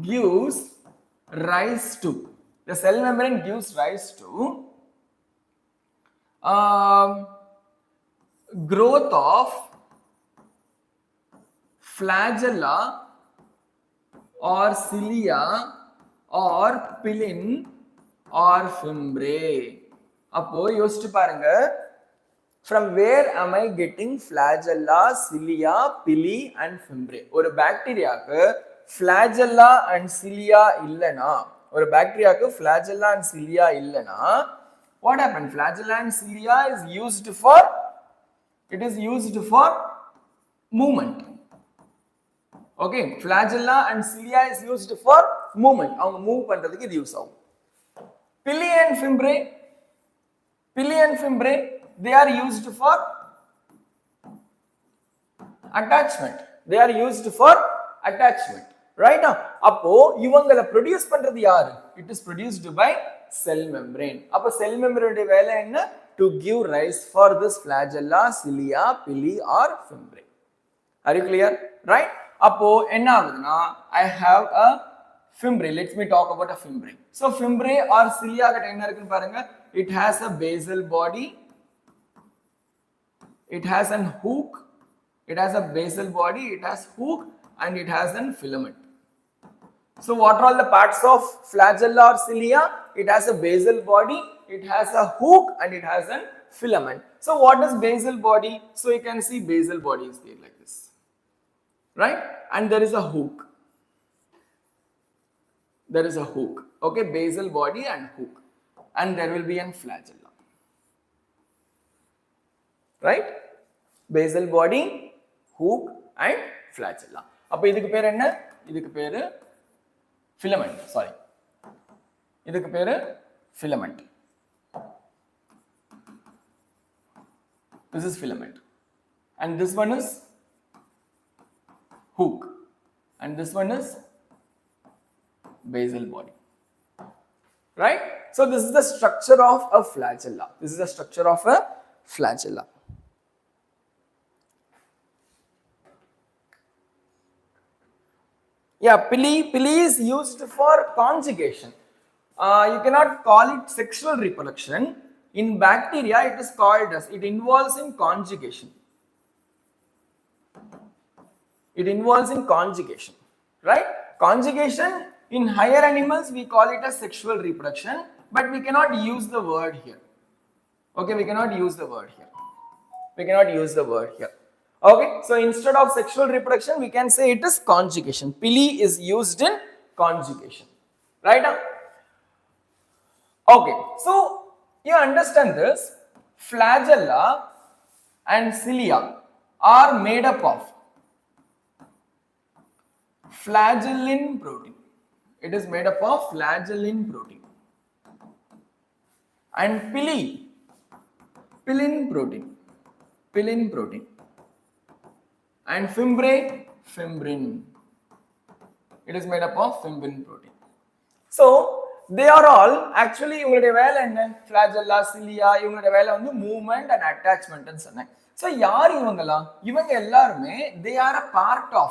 gives rise to, the cell membrane gives rise to growth of flagella or cilia or pilin or fimbriae. அப்போ யோசிச்சு பாருங்க, from where am I getting flagella, cilia, pili and fimbriae? ஒரு பாக்டீரியாக்கு flagella and cilia இல்லனா, ஒரு பாக்டீரியாக்கு flagella and cilia இல்லனா, what happened? Flagella and cilia is used for, it is used for movement. Okay, flagella and cilia is used for movement. அவங்க move பண்றதுக்கு இது use ஆகும். Pili and fimbriae, they are used for attachment. They are used for attachment. Right now, அப்போ இவங்களை produce பண்றது யாரு? It is produced by cell membrane. அப்போ cell membrane உடைய வேலை என்ன? To give rise for this flagella, cilia, pili or fimbriae. Are you clear? Right? அப்போ என்ன ஆகுதுன்னா, I have a fimbriae. Let me talk about a fimbriae. So fimbriae or cilia கிட்ட என்ன இருக்குன்னு பாருங்க. It has a basal body. It has an hook. It has a basal body. It has hook and it has an filament. So what are all the parts of flagella or cilia? It has a basal body. It has a hook and it has an filament. So what is basal body? So you can see basal body is there like this. Right? And there is a hook. There is a hook. Okay, basal body and hook. And there will be a flagella. Right? Basal body, hook and flagella. அப்ப இதுக்கு பேர் என்ன? இதுக்கு பேரு filament. Sorry. இதுக்கு பேரு filament. This is filament. And this one is hook. And this one is basal body. Right? So this is the structure of a flagella. This is the structure of a flagella. Yeah, pili is used for conjugation. You cannot call it sexual reproduction. In bacteria, it is called as, it involves in conjugation. It involves in conjugation, right? Conjugation in higher animals we call it as sexual reproduction, but we cannot use the word here. Okay, we cannot use the word here. We cannot use the word here. Okay, so instead of sexual reproduction we can say it is conjugation. Pili is used in conjugation, right? Okay, so you understand this, flagella and cilia are made up of flagellin protein. It is made up of flagellin protein. And pilin protein. And fimbriae, fibrin. It is made up of fibrin protein. So they are all actually இவங்களுடைய வேலை என்ன? flagella, cilia, இவங்களுடைய வேலை வந்து movement and attachment ன்னு சொன்னேன். So யார் இவங்களா? இவங்க எல்லாருமே they are a part of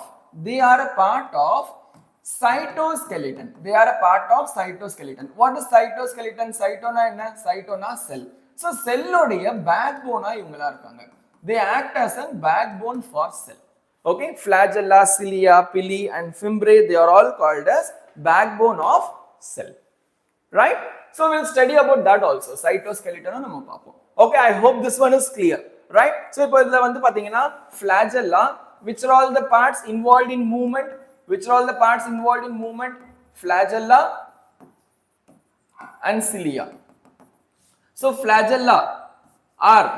cytoskeleton. They are a part of cytoskeleton. What is cytoskeleton? Cytona என்ன? Cytona cell. So cell உடைய backbone இவங்களா இருக்காங்க. they act as a backbone for cell. Okay, flagella, cilia, pili and fimbriae, they are all called as backbone of cell, right? So we'll study about that also, cytoskeleton நம்ம பார்ப்போம். Okay, I hope this one is clear, right? So இப்போ இதுல வந்து பாத்தீங்கன்னா flagella, which are all the parts involved in movement, which are all the parts involved in movement, flagella and cilia. So flagella are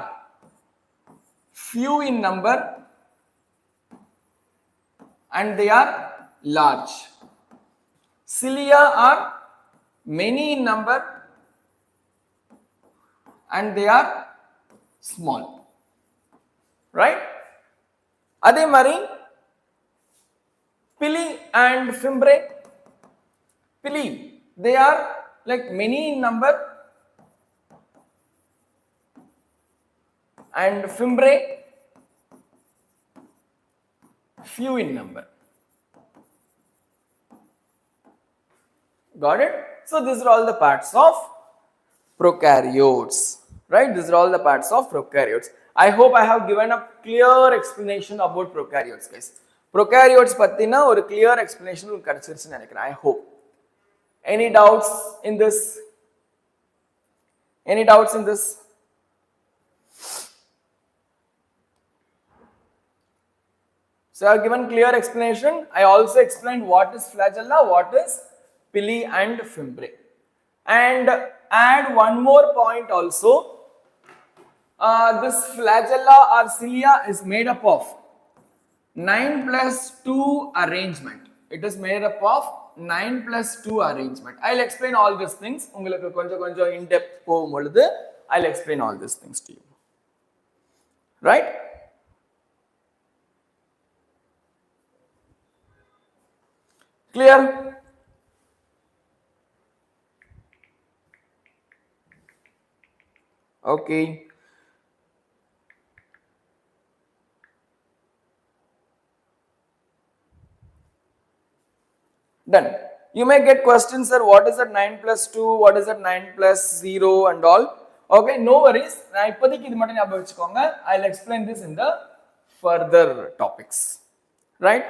few in number and they are large. Cilia are many in number and they are small, right? Adhe mari pili and fimbriae, pili, they are like many in number and fimbriae few in number. Got it? So these are all the parts of prokaryotes, right? These are all the parts of prokaryotes. I hope I have given a clear explanation about prokaryotes, guys. Prokaryotes pathina or clear explanation will kadichiruchu nenikiren. I hope. Any doubts in this? Any doubts in this? So I have given clear explanation. I also explained what is flagella, what is pili and fimbriae. And add one more point also. This flagella or cilia is made up of 9+2 arrangement. It is made up of 9+2 arrangement. I'll explain all these things. உங்களுக்கு கொஞ்சம் கொஞ்சம் in depth போகும்பொழுது I'll explain all these things to you. Right? Clear? Okay. Done. You may get questions, sir, what is that 9+2, what is that 9+0 and all. Okay, no worries. நான் இப்போதைக்கு இது மட்டும் ஞாபகம் வச்சுக்கோங்க. I'll explain this in the further topics. Right?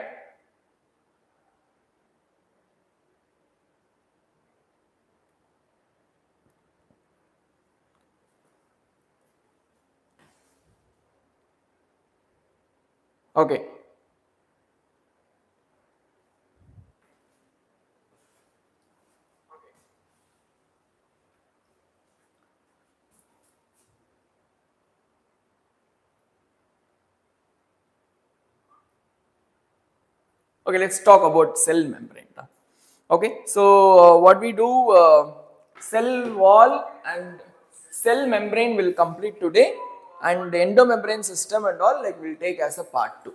Okay. Okay, let's talk about cell membrane. Okay, so what we do, cell wall and cell membrane will complete today, and endomembrane system and all like will take as a part 2.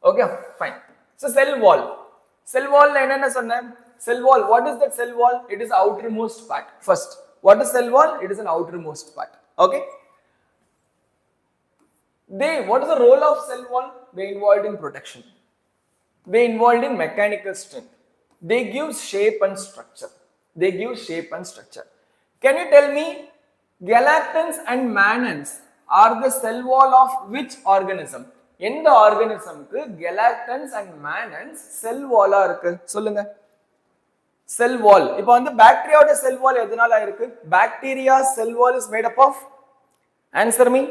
Okay, fine. So cell wall la enna sonna, cell wall, what is that cell wall? It is outermost part. First, what is cell wall? It is an outermost part. Okay, what is the role of cell wall? They involved in protection, they involved in mechanical strength, they give shape and structure. Can you tell me, galactans and mannans are the cell wall of which organism? எந்த ஆர்கானிசம்க்கு galactans and mannans cell wall ஆ இருக்கு சொல்லுங்க. cell wall, இப்போ வந்து பாக்டீரியாவோட cell wall எதனால இருக்கு? bacteria cell wall is made up of, answer me,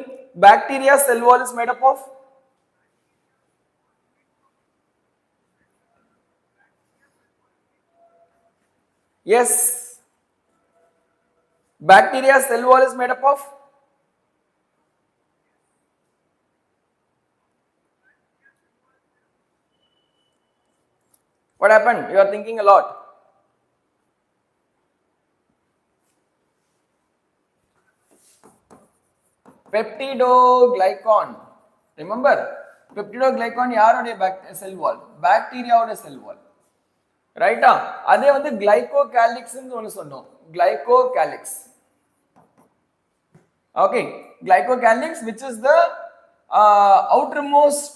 bacteria cell wall is made up of, yes, bacteria cell wall is made up of, what happened? You are thinking a lot. Peptidoglycan, remember peptidoglycan யாரோட cell wall? bacteriaவோட cell wall, right? அதே வந்து glycocalyx ன்னு ஒன்னு சொன்னோம், glycocalyx. Okay, glycocalyx, which is the outermost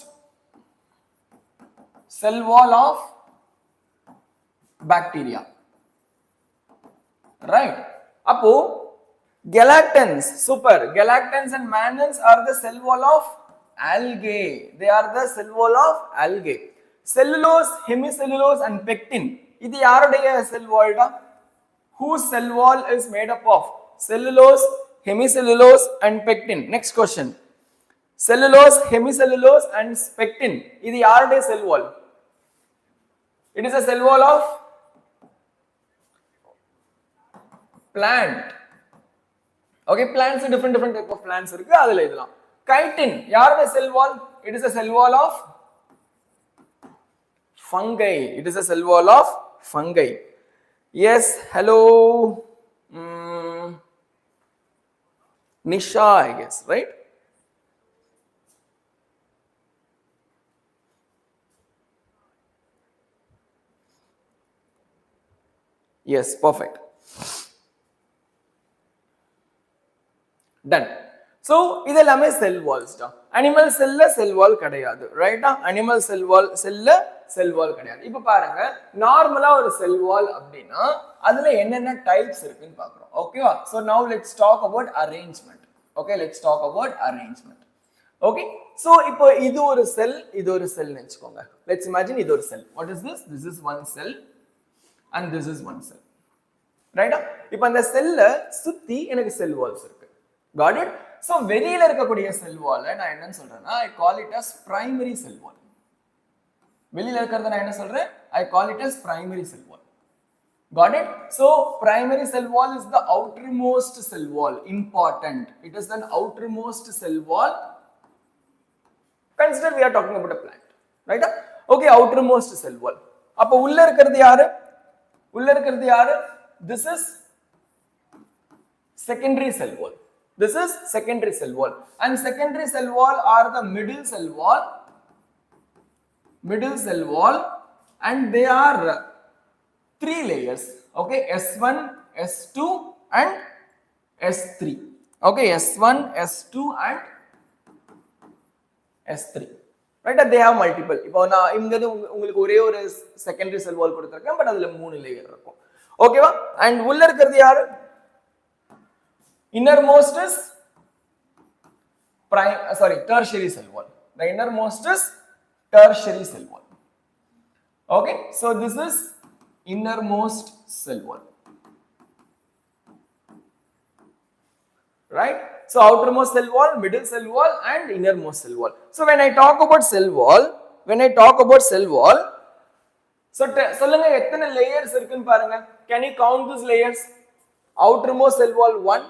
cell wall of bacteria, right? Appo galactans, super, galactans and mannans are the cell wall of algae. They are the cell wall of algae. Cellulose, hemicellulose and pectin. இது யாருடைய cell wall டா? Whose cell wall is made up of cellulose, hemicellulose and pectin? Next question. Cellulose, hemicellulose and pectin. இது யாருடைய cell wall? It is a cell wall of plant. Okay, plants different type of plants இருக்கு, அதுல இதெல்லாம். Chitin யாருடைய cell wall? It is a cell wall of fungi. It is a cell wall of fungi. Yes, hello, Nisha, I guess, right? Yes, perfect. Done. So இதெல்லாமே cell walls தான். Animal cell cell wall கிடையாது, ரைட்டா? Animal cell wall கிடையாது. இப்போ பாருங்க, நார்மலா ஒரு cell wall அப்படின்னா அதுல என்னென்ன டைப்ஸ் இருக்குன்னு பார்க்கறோம். ஓகேவா? So now let's talk about arrangement. Okay, let's talk about arrangement. Okay, so இப்போ இது ஒரு cell, இது ஒரு cell னு வெச்சுக்கோங்க. Let's imagine இது ஒரு cell. What is this? This is one cell and this is one cell. ரைட்டா? இப்போ அந்த செல்ல சுத்தி எனக்கு cell walls இருக்கு. Got it? So வெளியில இருக்கக்கூடிய cell wall நான் என்னன்னு சொல்றேன்னா I call it as primary cell wall. வெளியில இருக்கறத நான் என்ன சொல்றேன்? I call it as primary cell wall. Got it? So primary cell wall is the outermost cell wall. Important. It is an outermost cell wall. Consider we are talking about a plant. Right? Okay, outermost cell wall. அப்ப உள்ள இருக்கிறது யாரு? உள்ள இருக்கிறது யாரு? This is secondary cell wall. This is secondary cell wall, and secondary cell wall are the middle cell wall, and they are 3 layers. Okay, S1, S2 and S3. Okay, S1, S2 and S3. Right? They have multiple. இப்போ நான் இங்க உங்களுக்கு ஒரே ஒரு secondary cell wall கொடுத்திருக்கேன், but அதுல 3 layer இருக்கும். ஓகேவா? and உள்ள இருக்கிறது யாரு? Innermost is tertiary cell wall. The innermost is tertiary cell wall. Okay, so this is innermost cell wall. Right? So outermost cell wall, middle cell wall and innermost cell wall. So when I talk about cell wall, so சொல்லுங்க எத்தனை layers இருக்குன்னு பாருங்க. Can you count these layers? Outermost cell wall 1.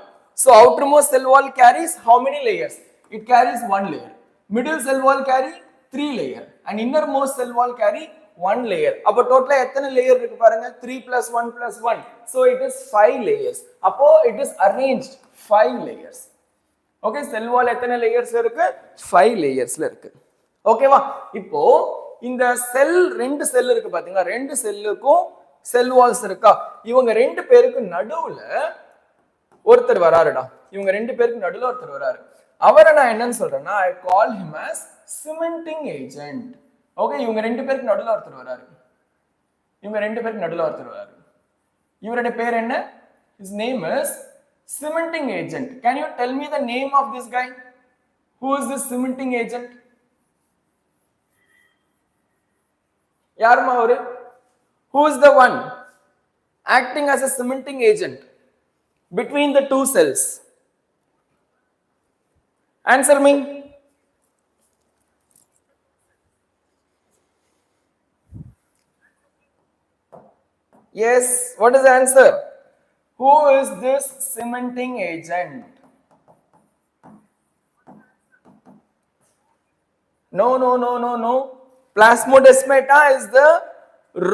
So outermost cell wall carries how many layers? It carries 1 layer. Middle cell wall carry 3 layer and innermost cell wall carry 1 layer. அப்ப டோட்டலா எத்தனை layer இருக்கு பாருங்க? 3 plus 1 plus 1. So it is 5 layers. அப்போ it is arranged 5 layers. Okay, cell wall எத்தனை layers இருக்கு? 5 layersல இருக்கு. ஓகேவா? இப்போ இந்த செல் ரெண்டு செல் இருக்கு பாத்தீங்களா? ரெண்டு செல்லுக்கும் செல் வால்ஸ் இருக்கா? இவங்க ரெண்டு பேருக்கு நடுவுல ஒருத்தர் வராருடா. இவங்க ரெண்டு பேருக்கு நடுவுல ஒருத்தர் வராரு. அவரை நான் என்னன்னு சொல்றேன்னா I call him as cementing agent. Okay, இவங்க ரெண்டு பேருக்கு நடுவுல ஒருத்தர் வராரு. இவருடைய பேர் என்ன? His name is cementing agent. Can you tell me the name of this guy? Who is this cementing agent? யாருமா அவரு? Who is the one acting as a cementing agent between the two cells? Answer me. Yes, what is the answer? Who is this cementing agent? No. Plasmodesmata is the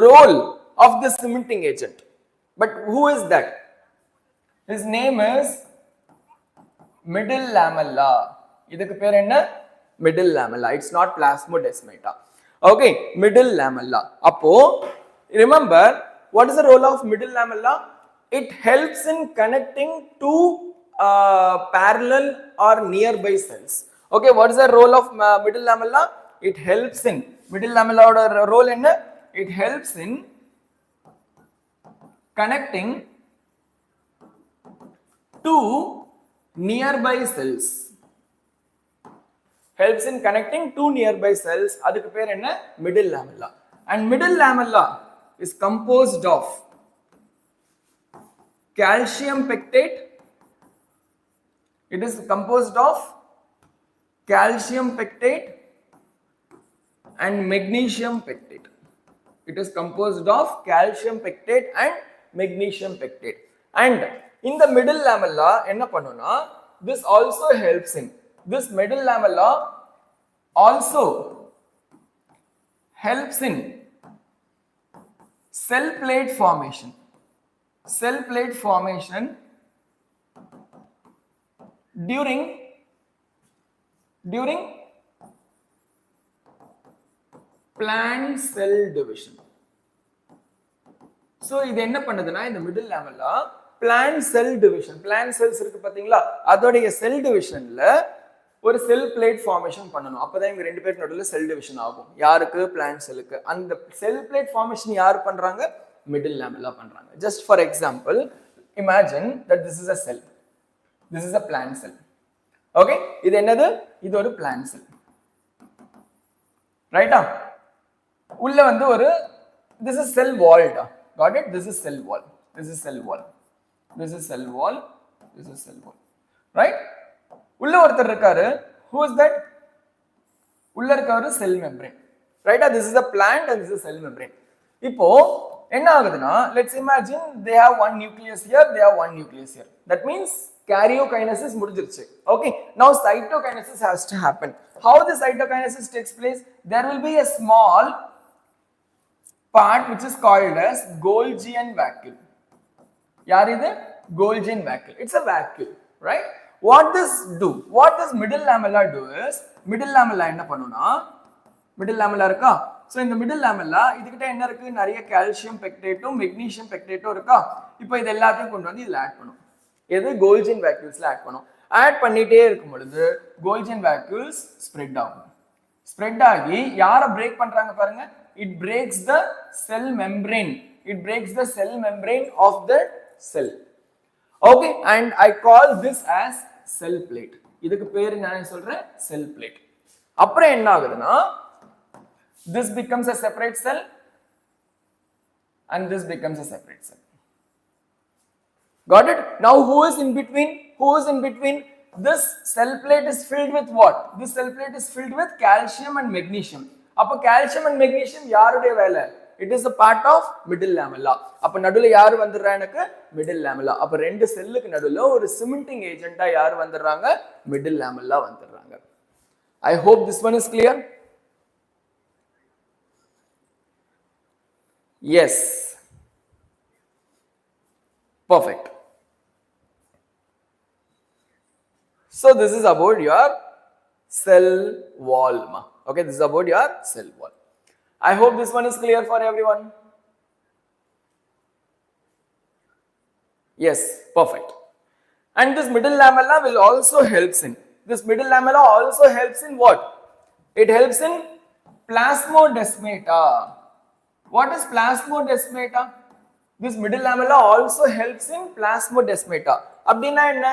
role of the cementing agent. But who is that? His name is middle lamella. இதுக்கு பேர் என்ன? Middle lamella. It's not plasmodesmata. Okay, middle lamella. அப்போ remember, what is the role of middle lamella? It helps in connecting two parallel or nearby cells. Okay, what is the role of middle lamella? It helps in middle lamella oda role enna? It helps in connecting two nearby cells. helps in connecting two nearby cells. அதுக்கு பேர் என்ன? Middle lamella. And middle lamella is composed of calcium pectate. It is composed of calcium pectate and magnesium pectate. It is composed of calcium pectate and magnesium pectate. And in the middle lamella enna pannuna, this also helps in, this middle lamella also helps in cell plate formation. Cell plate formation during plant cell division. So இது என்ன பண்ணுதுன்னா, இந்த middle lamella plant cell division, plant cells இருக்கு பாத்தீங்களா, அதோடைய cell divisionல ஒரு cell plate formation பண்ணணும். அப்பதான் இவங்க ரெண்டு பேருக்கு நடுவுல cell division ஆகும். யாருக்கு? plant cellக்கு. அந்த cell plate formation யார் பண்றாங்க? middle lamella பண்றாங்க. Just for example, imagine that this is a cell. This is a plant cell. Okay, இது என்னது? இது ஒரு plant cell. Right? உள்ள வந்து ஒரு, this is cell wall. Got it? This is cell wall. This is cell wall. This is cell wall. This is cell wall. Right? உள்ள ஒருத்தர் இருக்காரு. Who is that? உள்ள இருக்காரு cell membrane. Right? This is a plant and this is cell membrane. இப்போ என்ன ஆகுதுன்னா, let's imagine they have one nucleus here, they have one nucleus here. That means karyokinesis முடிஞ்சிருச்சு. Okay, now cytokinesis has to happen. How the cytokinesis takes place? There will be a small part which is called as Golgian vacuole. Yaar idu? Golgian vacuole. It's a vacuole, right? What this do? What this middle lamella do is, middle lamella enna pannuna? Middle lamella irukka? So in the middle lamella இதுகிட்ட என்ன இருக்கு? நிறைய calcium pectate, magnesium pectate இருக்கா? இப்போ இது எல்லாத்தையும் கொண்டு வந்து இதுல ஆட் பண்ணும். எது? Golgian vacuolesல ஆட் பண்ணும். ஆட் பண்ணிட்டே இருக்கும் பொழுது Golgian vacuoles spread ஆகும். Spread ஆகி யாரை பிரேக் பண்றாங்க பாருங்க? It breaks the cell membrane. It breaks the cell membrane of the cell. Okay, and I call this as cell plate. இதுக்கு பேர் என்ன சொல்றேன்? Cell plate. அப்புறம் என்ன ஆகுதுன்னா, this becomes a separate cell and this becomes a separate cell. Got it? Now who is in between? Who is in between? This cell plate is filled with what? This cell plate is filled with calcium and magnesium. அப்ப calcium and magnesium யாருடைய வேலை? It is a part of middle lamella. அப்ப நடுவுல யார் வந்துறா? எனக்கு middle lamella. அப்ப ரெண்டு செல்லுக்கு நடுவுல ஒரு cementing agent யார் வந்துறாங்க? middle lamella வந்துறாங்க. I hope this one is clear. Yes. Perfect. So this is about your cell wall. Okay, this is about your cell wall. I hope this one is clear for everyone. Yes, perfect. And this middle lamella will also helps in, this middle lamella also helps in what? It helps in plasmodesmata. What is plasmodesmata? This middle lamella also helps in plasmodesmata. அப்படினா என்ன?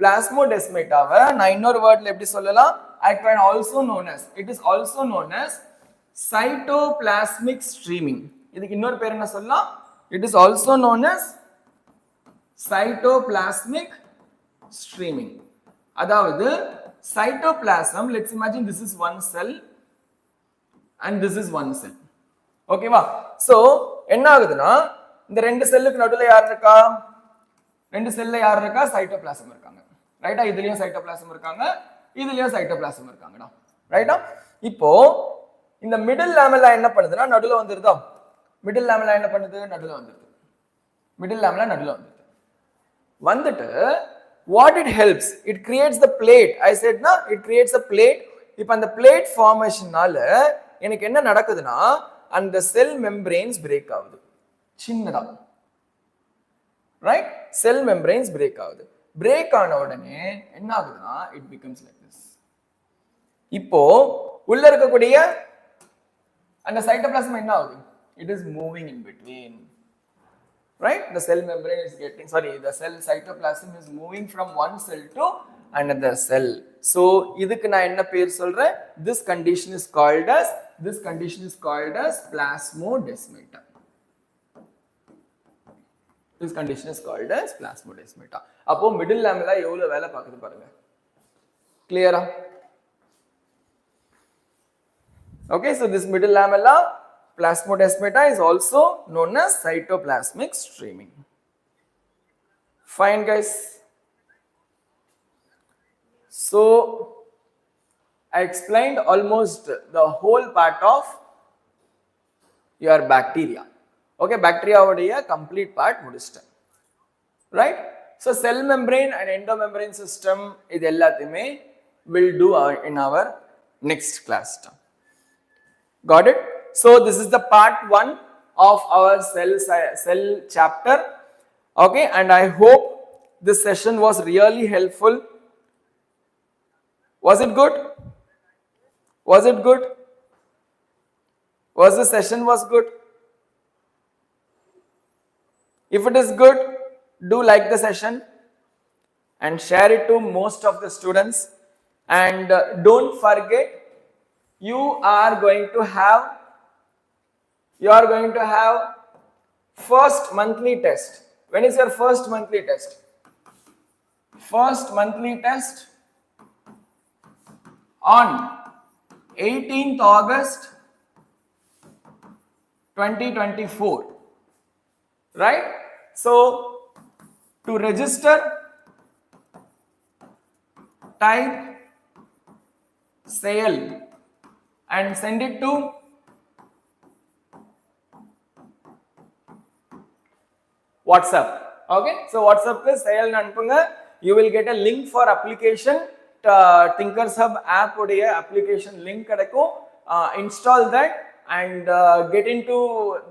Plasmodesmataவை நான் இன்னொரு வேர்ட்ல எப்படி சொல்லலாம்? I can also known as, it is also known as cytoplasmic streaming. இதுக்கு இன்னொரு பேர் என்ன சொல்லலாம்? It is also known as cytoplasmic streaming. அதாவது cytoplasm, let's imagine this is one cell and this is one cell. ஓகேவா? So என்ன ஆகுதுன்னா, இந்த ரெண்டு செல்லுக்கு நடுவுல யார் இருக்கா? ரெண்டு செல்ல யார் இருக்கா? சைட்டோபிளாசம் இருக்காங்க. ரைட்டா? இதுலயும் சைட்டோபிளாசம் இருக்காங்க, இதுலயும் சைட்டோபிளாசம் இருக்காங்கடா. ரைட்டா? இப்போ இந்த மிடில் லாமெல்லா என்ன பண்ணுதுன்னா நடுவுல வந்துருதா? மிடில் லாமெல்லா என்ன பண்ணுது? நடுவுல வந்துருது. மிடில் லாமெல்லா நடுவுல வந்துருது. வந்துட்டு what it helps? It creates the plate. I said na, it creates a plate. இப்போ அந்த plate formationனால எனக்கு என்ன நடக்குதுன்னா, அந்த செல் மெம்பரேன்ஸ் பிரேக் ஆகுது. சின்னதா. ரைட்? செல் மெம்பரேன்ஸ் பிரேக் ஆகுது. பிரேக் ஆன உடனே என்ன ஆகுதுன்னா, it becomes like this. இப்போ உள்ள இருக்கக்கூடிய அந்த சைட்டோபிளாசம் என்ன ஆகுது? It is moving in between. Right? The cell membrane is getting, the cell cytoplasm is moving from one cell to another cell. So இதுக்கு நான் என்ன பேர் சொல்றேன்? This condition is called as plasmodesmata. This condition is called as plasmodesmata. அப்போ middle lamella எவ்வளவு வேலை பார்க்குது பாருங்க. Clear? Okay, so this middle lamella plasmodesmata is also known as cytoplasmic streaming. Fine, guys. So I explained almost the whole part of your bacteria. Okay, bacteria உடைய complete part முடிச்சிட்டேன். Right? So cell membrane and endomembrane system இது எல்லாத்தையுமே will do in our next class. Got it? So this is the part 1 of our cell chapter. Okay, and I hope this session was really helpful. Was it good? Was it good? Was the session was good? If it is good, do like the session and share it to most of the students. And don't forget, you are going to have first monthly test. When is your first monthly test? First monthly test on 18th August 2024. Right? So to register, type SEYAL and send it to WhatsApp. Okay, so WhatsApp is SEYAL அனுப்புங்க. You will get a link for application. Thinkers Hub app உடைய application link கிடைக்கும். Install that and get into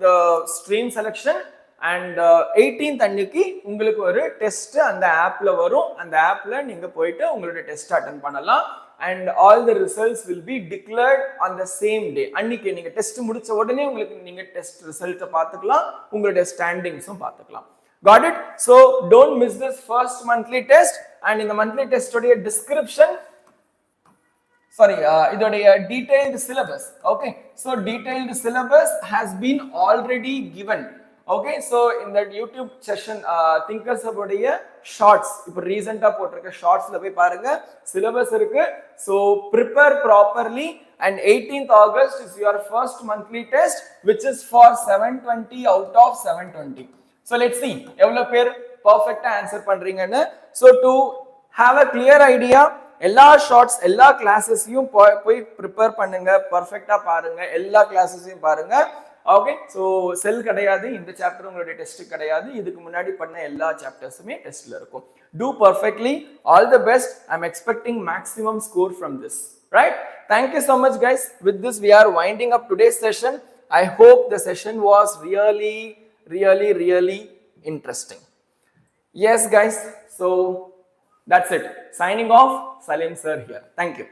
the stream selection. And 18th அன்னைக்கு உங்களுக்கு ஒரு test அந்த ஆப்ல வரும். அந்த ஆப்ல நீங்க போயிட்டு உங்களோட டெஸ்ட் அட்டெண்ட் பண்ணலாம். And all the results will be declared on the same day. அன்னைக்கு நீங்க டெஸ்ட் முடிச்ச உடனே உங்களுக்கு நீங்க டெஸ்ட் ரிசல்ட் பார்த்துக்கலாம், உங்களுடைய ஸ்டாண்டிங்ஸும் பார்த்துக்கலாம். Got it? So don't miss this first monthly test. And in the monthly test உடைய description, இதோடைய detailed syllabus. Okay, so detailed syllabus has been already given. Okay, so in that YouTube session thinkers உடைய shorts இப்போ ரீசன்ட்டா போட்டிருக்க ஷார்ட்ஸ்ல போய் பாருங்க, syllabus இருக்கு. So prepare properly and 18th August is your first monthly test which is for 720 out of 720. So let's see எவ்வளவு பேர் perfect answer பண்றீங்கன்னு. So to have a clear idea, எல்லா ஷார்ட்ஸ் எல்லா கிளாஸஸையும் போய் ப்ரிப்பேர் பண்ணுங்க, பர்ஃபெக்ட்டா பாருங்க, எல்லா கிளாஸஸையும் பாருங்க. ஓகே, ஸோ செல் கிடையாது, இந்த சாப்டர் உங்களுடைய டெஸ்ட் கிடையாது, இதுக்கு முன்னாடி பண்ண எல்லா சாப்டர்ஸுமே டெஸ்ட்ல இருக்கும். Do perfectly, all the best. I'm expecting maximum score from this. Right? Thank you so much, guys. With this, we are winding up today's session. I hope the session was really interesting. Yes, guys. So that's it. Signing off, Salim sir here. Thank you.